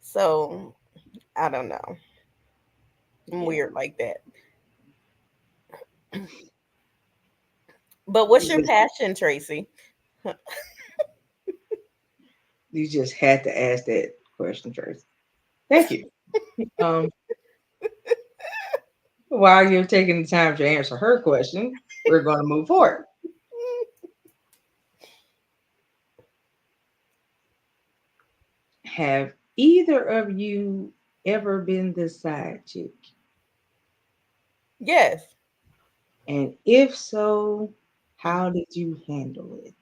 So I don't know. I'm Yeah. weird like that. But what's You your just, passion, Tracy? you just had to ask that question, Tracy. Thank you. Um, while you're taking the time to answer her question, we're going to move forward. Have either of you ever been the side chick? Yes. And if so, how did you handle it?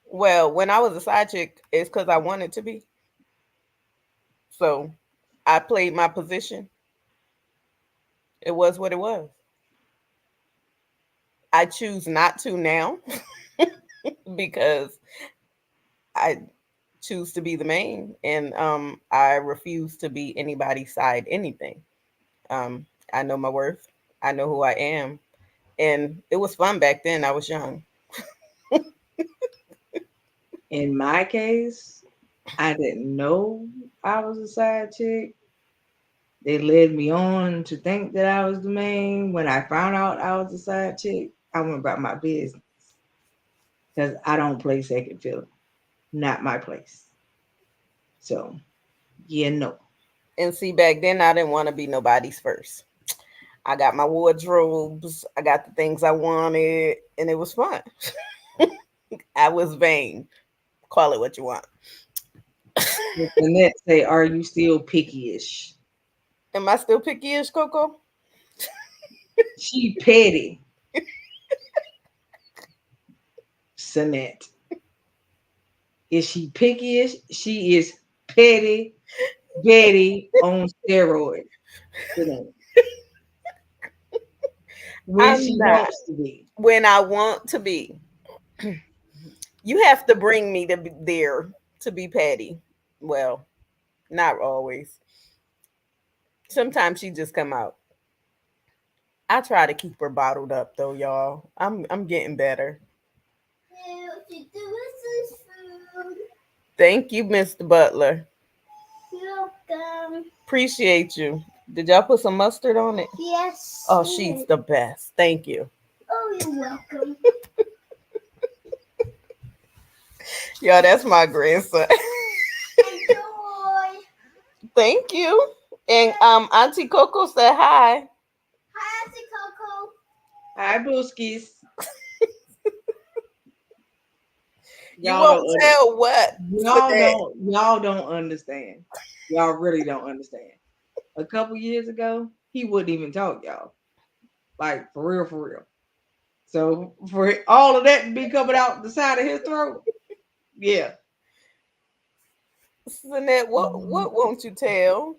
Well, when I was a side chick, it's because I wanted to be. So I played my position. It was what it was. I choose not to now because I choose to be the main, and I refuse to be anybody's side anything. I know my worth. I know who I am, and it was fun back then. I was young. In my case, I didn't know I was a side chick. They led me on to think that I was the main. When I found out I was a side chick, I went about my business because I don't play second fiddle. Not my place. So, yeah, no. And see, back then I didn't want to be nobody's first. I got my wardrobes. I got the things I wanted, and it was fun. I was vain. Call it what you want. Miss Annette say, "Are you still picky-ish?" Am I still picky-ish, Coco? She petty, Sanette. Is she picky-ish? She is petty Betty on steroids. Sanette. When I'm she not. wants to be. When I want to be, you have to bring me to be there to be petty. Well, not always. Sometimes she just come out. I try to keep her bottled up though, y'all. I'm getting better. Thank you, Mr. Butler. You're welcome. Appreciate you. Did y'all put some mustard on it? Yes. Oh, she's the best. Thank you. Oh, you're welcome. Y'all, that's my grandson. Enjoy. Thank you. And Auntie Coco said hi. Hi, Auntie Coco. Hi, Booskies. You Y'all won't don't tell what for that. y'all don't understand. Y'all really don't understand. A couple years ago, he wouldn't even talk, y'all. Like for real, for real. So for all of that to be coming out the side of his throat, yeah. Sinette, what won't you tell?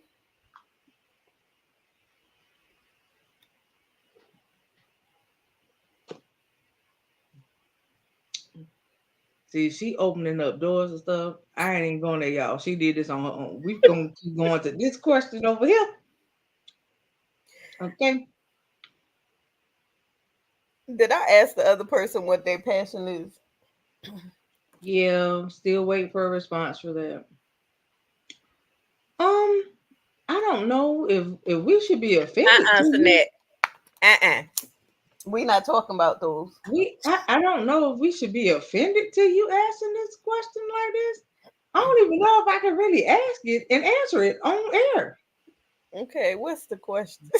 See, she opening up doors and stuff. I ain't even going there, y'all. She did this on her own. We gonna keep going to this question over here. Okay. Did I ask the other person what their passion is? Yeah, still waiting for a response for that. Um, I don't know if we should be offended to you. Sinette. We not talking about those. I don't know if we should be offended to you asking this question like this. I don't even know if I can really ask it and answer it on air. Okay, what's the question?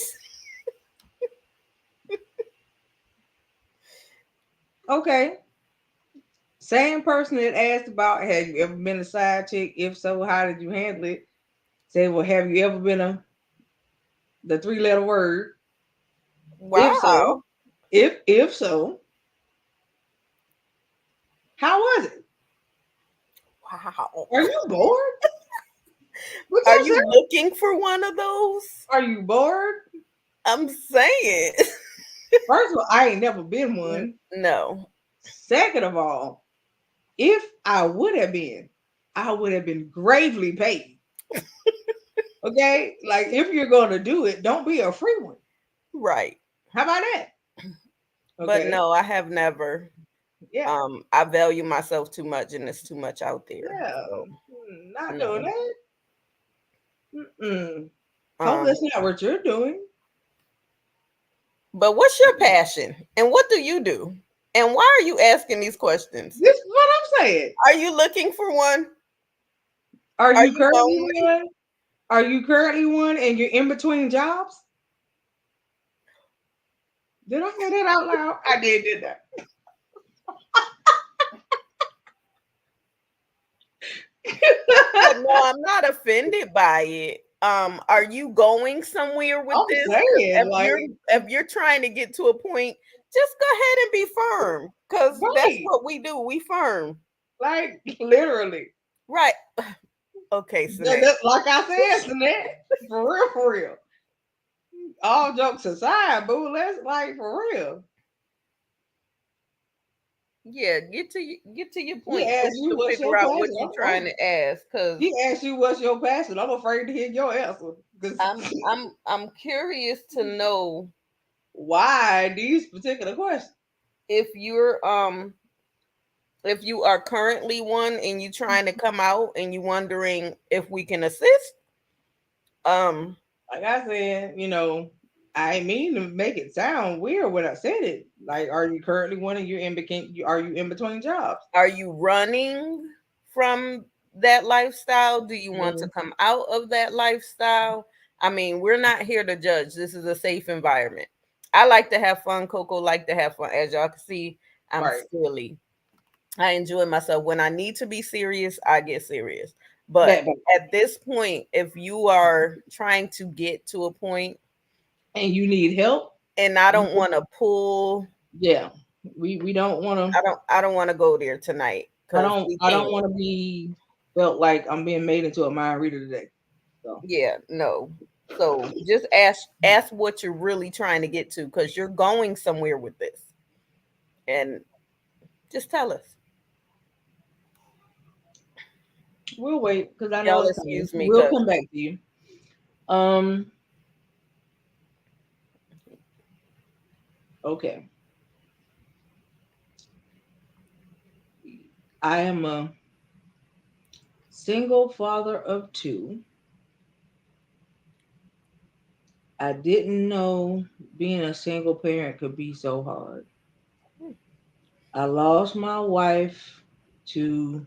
Okay. Same person that asked about have you ever been a side chick? If so, how did you handle it? Say, well, have you ever been the 3-letter word? If so, Wow. if so, how was it? Wow. Are you bored? What Are y'all you say? looking for one of those? Are you bored? I'm saying. First of all, I ain't never been one. No. Second of all, if I would have been, I would have been gravely paid. Okay? Like if you're gonna do it, don't be a free one. Right. How about that? But Okay. no, I have never. Yeah. I value myself too much, and it's too much out there. Yeah. So, Not no. doing that. Mm-mm. Hope Um, that's not what you're doing. but what's your passion, and what do you do, and why are you asking these questions? This is what I'm saying. Are you looking for one? Are Are you you currently lonely? one? Are you currently one and you're in between jobs? Did I say that out loud? I did that. But no, I'm not offended by it. Are you going somewhere with I'm this? 'Cause saying, like, if you're trying to get to a point, just go ahead and be firm. Because that's right. what we do. We firm. Like, literally. Right. Okay, Sinead. That's like I said, Sinette. For real, for real. All jokes aside, boo, let's like for real. Yeah, get to your He point asked just you to what's figure your out what passion. you're trying to ask. Because He asked you what's your passion. I'm afraid to hear your answer. 'Cause I'm curious to know why these particular questions? if you're if you are currently one and you trying to come out and you wondering if we can assist. Um, Like I said, I ain't mean to make it sound weird when I said it. Like, are you currently one of you in between? Are you in between jobs? are you running from that lifestyle? Do you want to Mhm. come out of that lifestyle? I mean, we're not here to judge. This is a safe environment. I like to have fun. Coco like to have fun. As y'all can see, I'm Right. silly. I enjoy myself. When I need to be serious, I get serious. But That, at this point, if you are trying to get to a point, and you need help. and I don't want to pull, Yeah, we don't want to. I don't want to go there tonight because we I don't can't. want to be felt like I'm being made into a mind reader today. So Yeah, no. So just ask what you're really trying to get to because you're going somewhere with this, and just tell us. we'll wait because I know Y'all it's coming. excuse me We'll because come back to you. Um. Okay. I am a single father of two. I didn't know being a single parent could be so hard. I lost my wife to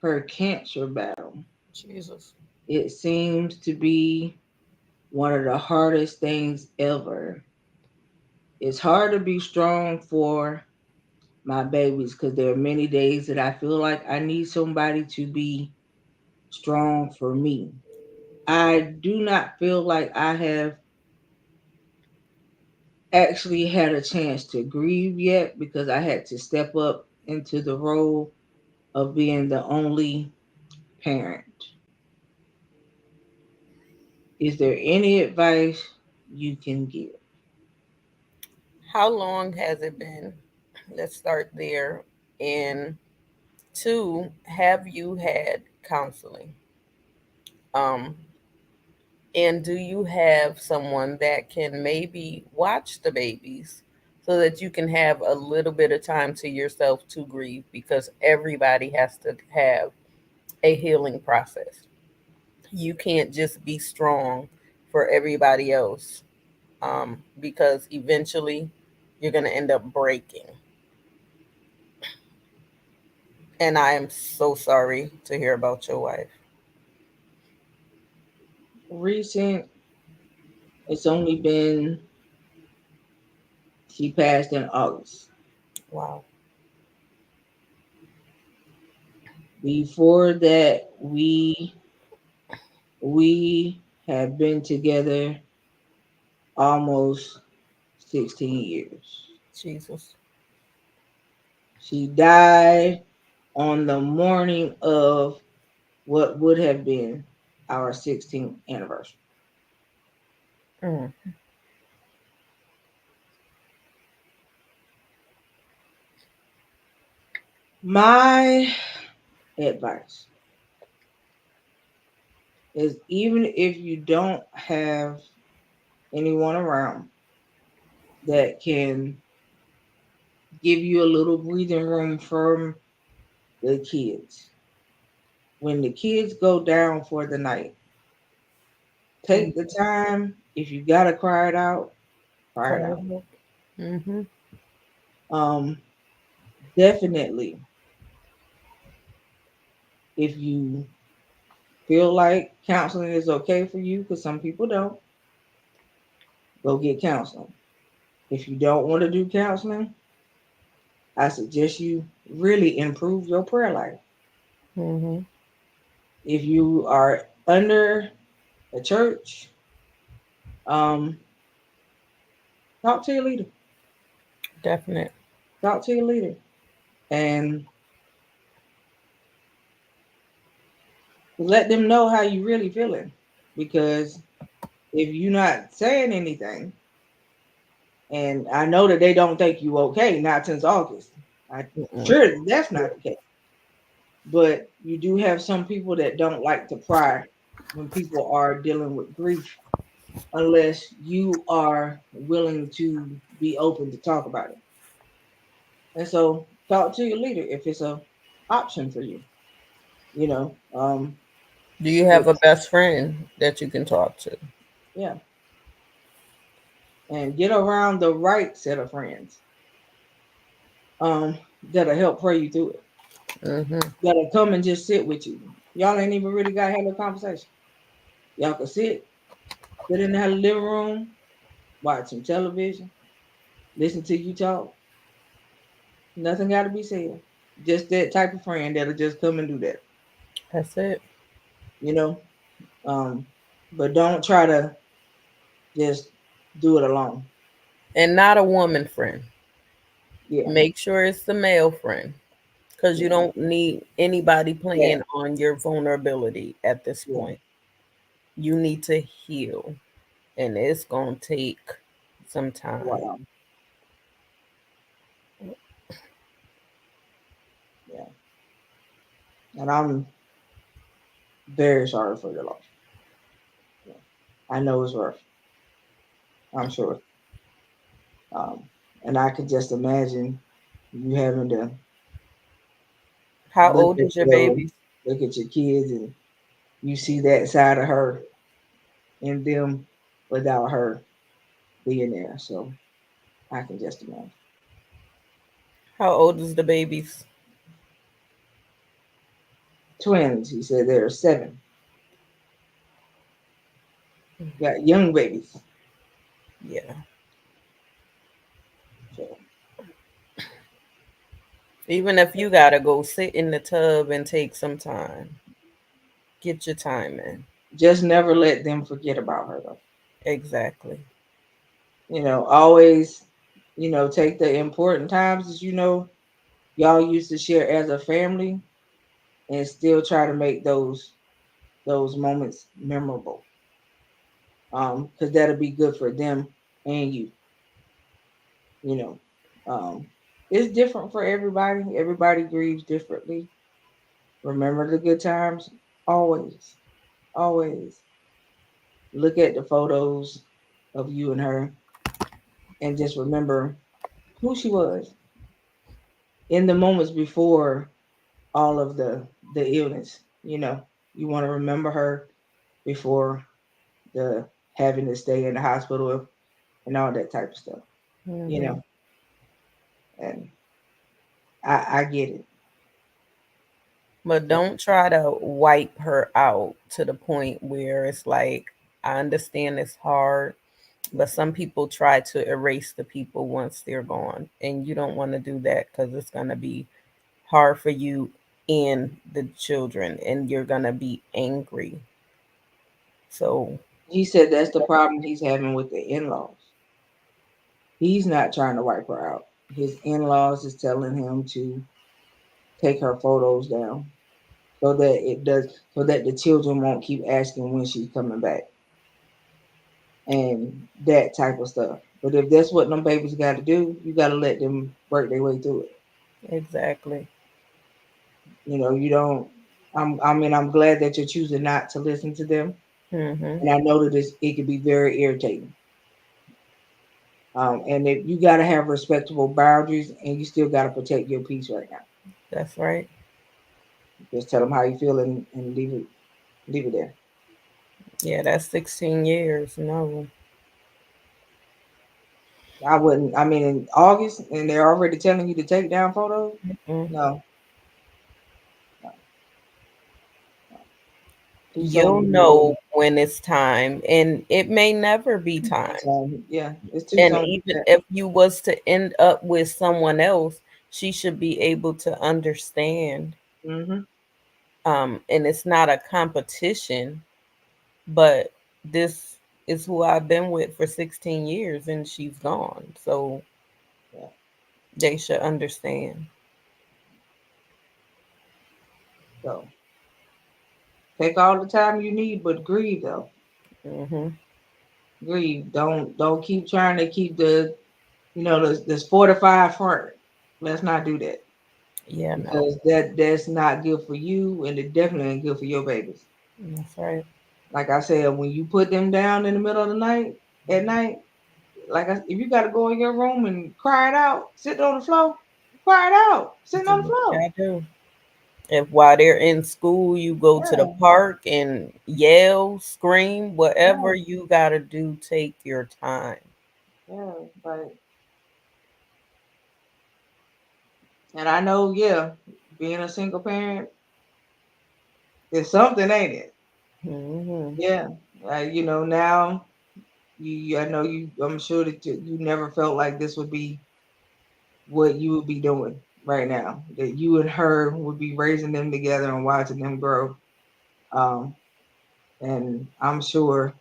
her cancer battle. Jesus. It seems to be one of the hardest things ever. It's hard to be strong for my babies because there are many days that I feel like I need somebody to be strong for me. I do not feel like I have actually had a chance to grieve yet because I had to step up into the role of being the only parent. Is there any advice you can give? How long has it been? Let's start there. And two, have you had counseling? Um, and do you have someone that can maybe watch the babies so that you can have a little bit of time to yourself to grieve? Because everybody has to have a healing process. You can't just be strong for everybody else because eventually you're going to end up breaking. And I am so sorry to hear about your wife. Recent, it's only been, she passed in August. Wow. Before that, we have been together almost 16 years. Jesus. She died on the morning of what would have been our 16th anniversary. Mm. My advice is even if you don't have anyone around that can give you a little breathing room from the kids. When the kids go down for the night, take the time. If you gotta cry it out, cry it out. Mm-hmm. Um, Definitely, if you feel like counseling is okay for you, because some people don't, go get counseling. If you don't want to do counseling, I suggest you really improve your prayer life. Mm-hmm. If you are under a church, um, talk to your leader. Definite. Talk to your leader and let them know how you really feeling. Because if you're not saying anything, and I know that they don't think you okay, not since August. I'm Mm-mm. sure that's not the case. But you do have some people that don't like to pry when people are dealing with grief unless you are willing to be open to talk about it. And so talk to your leader if it's a option for you, you know. Do you have a It's, best friend that you can talk to? yeah, and get around the right set of friends that'll help pray you through it. Mm-hmm. That'll come and just sit with you. Y'all ain't even really gotta have a conversation. Y'all can sit in the living room, watch some television, listen to you talk. Nothing got to be said. Just that type of friend that'll just come and do that, That's it. you know. Um, but don't try to just do it alone. And not a woman friend. Yeah, Make sure it's the male friend because you yeah, don't need anybody yeah, playing on your vulnerability at this yeah. point. You need to heal, and it's going to take some time. Wow. Yeah, and I'm very sorry for your loss. Yeah. I know it's rough. I'm sure. Um, and I could just imagine you having to How look old at is your your baby? look at your kids and you see that side of her in them without her being there. So I can just imagine. How old is the babies? Twins, he said there are 7. Got young babies. Yeah. So Even if you got to go sit in the tub and take some time, get your time in. just never let them forget about her though. Exactly. Always, take the important times that y'all used to share as a family and still try to make those moments memorable. Because that'll be good for them and you. You know, it's different for everybody. Everybody grieves differently. Remember the good times. Always, always look at the photos of you and her, and just remember who she was in the moments before all of the illness. You want to remember her before the having to stay in the hospital and all that type of stuff. You Hmm. know, and I get it. But So, don't try to wipe her out to the point where it's like, I understand it's hard, but some people try to erase the people once they're gone. And you don't want to do that because it's going to be hard for you and the children, and you're going to be angry. So, he said that's the problem he's having with the in-laws. He's not trying to wipe her out. His in-laws is telling him to take her photos down so that the children won't keep asking when she's coming back and that type of stuff. But if that's what them babies got to do, you got to let them work their way through it. exactly. You don't. I'm glad that you're choosing not to listen to them, Hmm. and I know that it can be very irritating. And if you got to have respectable boundaries, and you still got to protect your peace right now. That's right. Just tell them how you feel and leave it there. Yeah, that's 16 years. No. I wouldn't. I mean, in August, and they're already telling you to take down photos. Mm. No, no, no. Please You'll don't do know when it's time, and it may never be it. time. Yeah, it's too And soon. even if you was to end up with someone else, she should be able to understand. Mm-hmm. And it's not a competition, but this is who I've been with for 16 years, and she's gone. So Yeah. they should understand. So take all the time you need, but grieve though. Hmm. Grieve. Don't keep trying to keep this fortified front. Let's not do that Yeah, no, because that's not good for you, and it definitely ain't good for your babies. that's right. Like I said, when you put them down in the middle of the night at night, if you got to go in your room and cry it out, sit on the floor, cry it out, sitting Do on the what you floor. gotta do. If while they're in school, you go to the Yeah, park and yell, scream, whatever yeah, you gotta do, take your time. yeah. And I know, yeah, being a single parent is something, ain't it? Hmm. Yeah. Now I know you. I'm sure that you never felt like this would be what you would be doing right now. That you and her would be raising them together and watching them grow. Um, and I'm sure,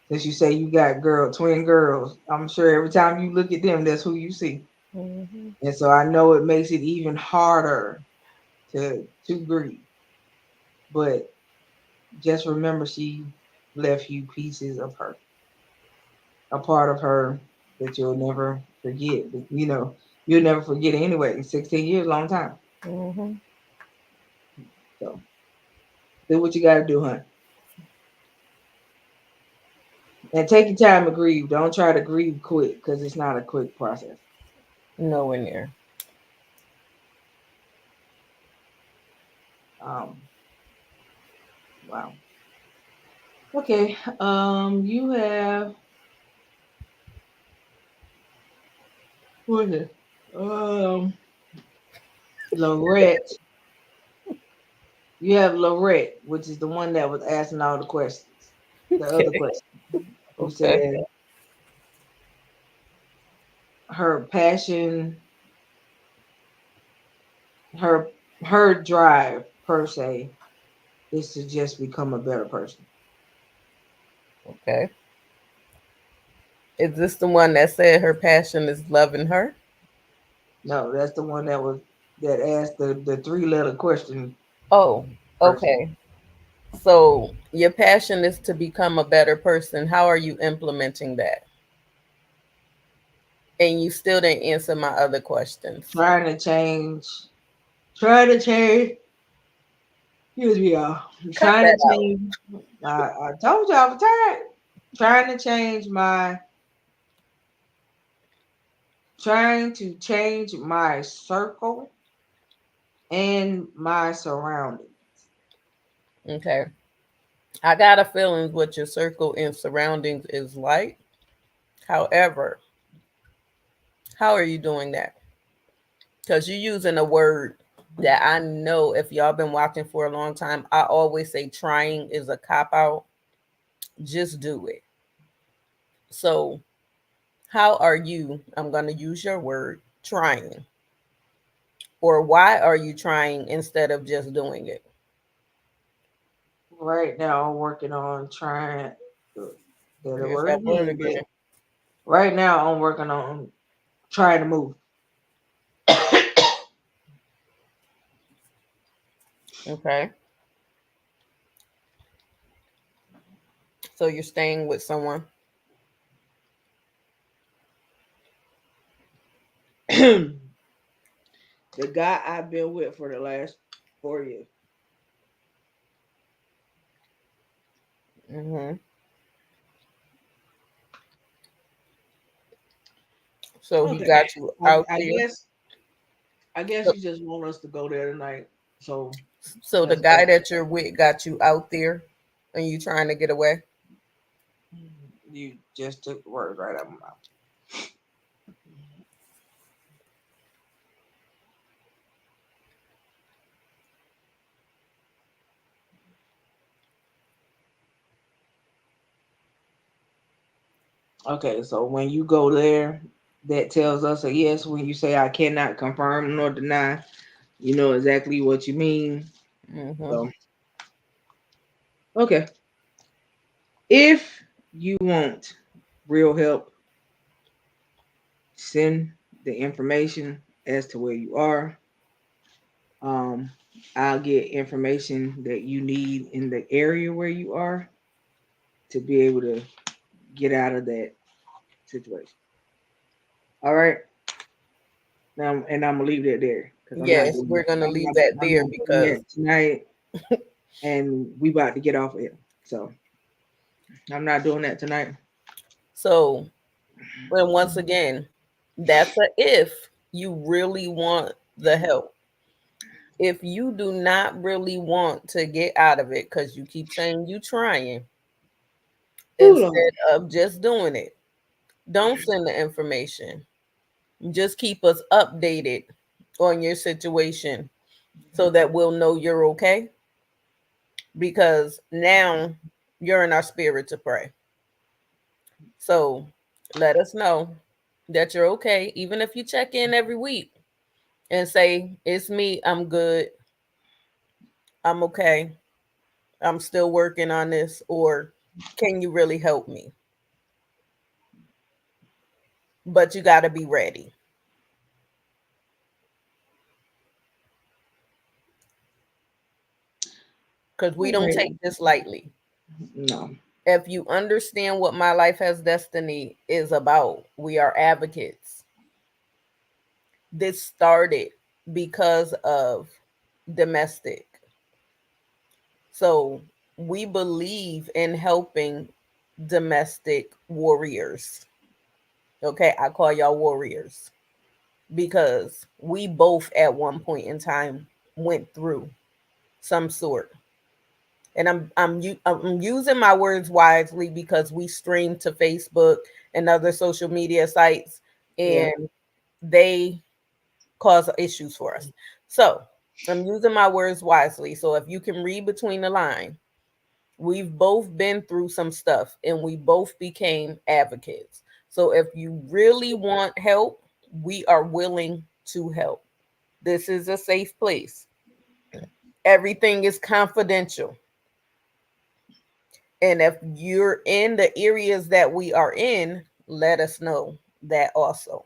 since you say you got twin girls, I'm sure every time you look at them, that's who you see. Hmm. And so I know it makes it even harder to grieve. But just remember, she left you pieces of her, a part of her that you'll never forget. You'll never forget it anyway. 16 years, long time. Hmm. So do what you got to do, hun. And take your time to grieve. Don't try to grieve quick because it's not a quick process. Nowhere near. Um, wow. Okay. You have what is it? Lorette. You have Lorette, which is the one that was asking all the questions. The other Okay. question, who Okay. said her passion, her her drive per se is to just become a better person. Okay. Is this the one that said her passion is loving her? No, that's the one that asked the 3 letter question Oh, person. okay. So your passion is to become a better person. How are you implementing that? And you still didn't answer my other questions. Trying to change, trying to change. Excuse me, y'all. Cut Trying that to out. change. I told you I was tired. Trying to change my, trying to change my circle and my surroundings. Okay. I got a feeling what your circle and surroundings is like. However, how are you doing that? Because you're using a word that I know if y'all been watching for a long time, I always say trying is a cop out. Just do it. So, how are you? I'm going to use your word trying. Or why are you trying instead of just doing it? Right now, I'm working on trying. There's a Here's word that word again, but again. right now I'm working on trying to move. Okay. So, you're staying with someone. The guy I've been with for the last 4 years. Hmm. So he Okay. got you I, out I there. guess I guess So, you just want us to go there tonight. So so the that's guy that you're with got you out there, and you trying to get away. you just took the words right out of my mouth. Okay, so when you go there, that tells us a yes. When you say I cannot confirm nor deny, you know exactly what you mean. Hmm. So okay. If you want real help, send the information as to where you are. Um, I'll get information that you need in the area where you are to be able to get out of that situation. All right. Now, and I'm gonna leave that there because I'm not Yes, doing we're that. gonna leave that I'm there not doing because that tonight, and we about to get off it. So I'm not doing that tonight. so. And once again, that's a if you really want the help. If you do not really want to get out of it because you keep saying you trying Ooh, Lord. instead of just doing it, don't send the information. Just keep us updated on your situation so that we'll know you're okay. Because now you're in our spirit to pray. So let us know that you're okay, even if you check in every week and say, "It's me, I'm good, I'm okay, I'm still working on this," or "Can you really help me?" But you got to be ready because we don't Okay. take this lightly. No. If you understand what My Life Has Destiny is about, we are advocates. This started because of domestic. So we believe in helping domestic warriors. Okay, I call y'all warriors because we both at one point in time went through some sort. And I'm using my words wisely because we stream to Facebook and other social media sites, Yeah. and they cause issues for us. So I'm using my words wisely. So if you can read between the line, we've both been through some stuff and we both became advocates. So if you really want help, we are willing to help. This is a safe place. Everything is confidential. And if you're in the areas that we are in, let us know that also.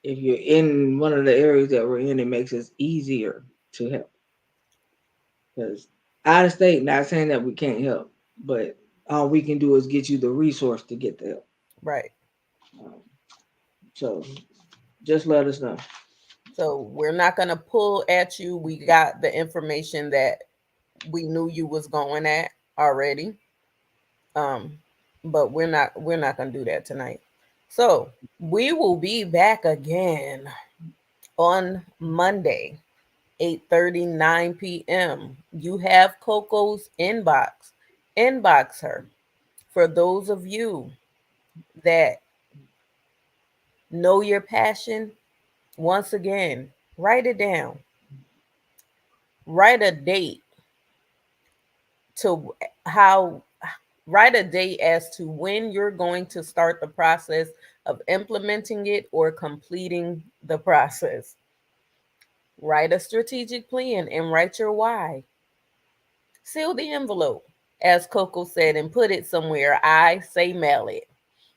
If you're in one of the areas that we're in, it makes it easier to help. Because out of state, not saying that we can't help, but all we can do is get you the resource to get the help. Right. Um, so just let us know. So we're not going to pull at you. We got the information that we knew you was going at already. Um, but we're not going to do that tonight. So we will be back again on Monday, 8:39 p.m. You have Coco's inbox. Inbox her. For those of you that know your passion, once again, write it down. Write a date to how write a date as to when you're going to start the process of implementing it or completing the process. Write a strategic plan and write your why. Seal the envelope, as Coco said, and put it somewhere. I say mail it.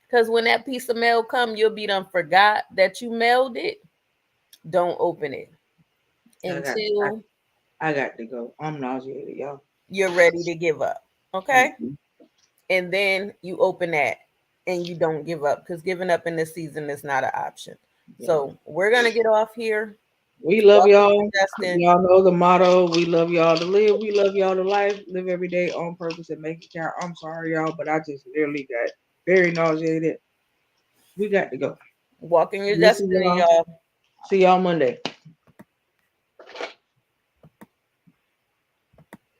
Because when that piece of mail come, you'll be done forgot that you mailed it. Don't open it I got, I, until I got to go. I'm nauseated, y'all. you're ready to give up. Okay? Mhm. And then you open that and you don't give up because giving up in this season is not an option. Yeah. So we're gonna get off here. We love Welcome to y'all. Destin. Y'all know the motto. We love y'all to live. We love y'all to life. Live every day on purpose and make it count. I'm sorry, y'all, but I just literally got very nauseated. We got to go. Walk in your Listen, destiny, y'all. y'all. See y'all Monday.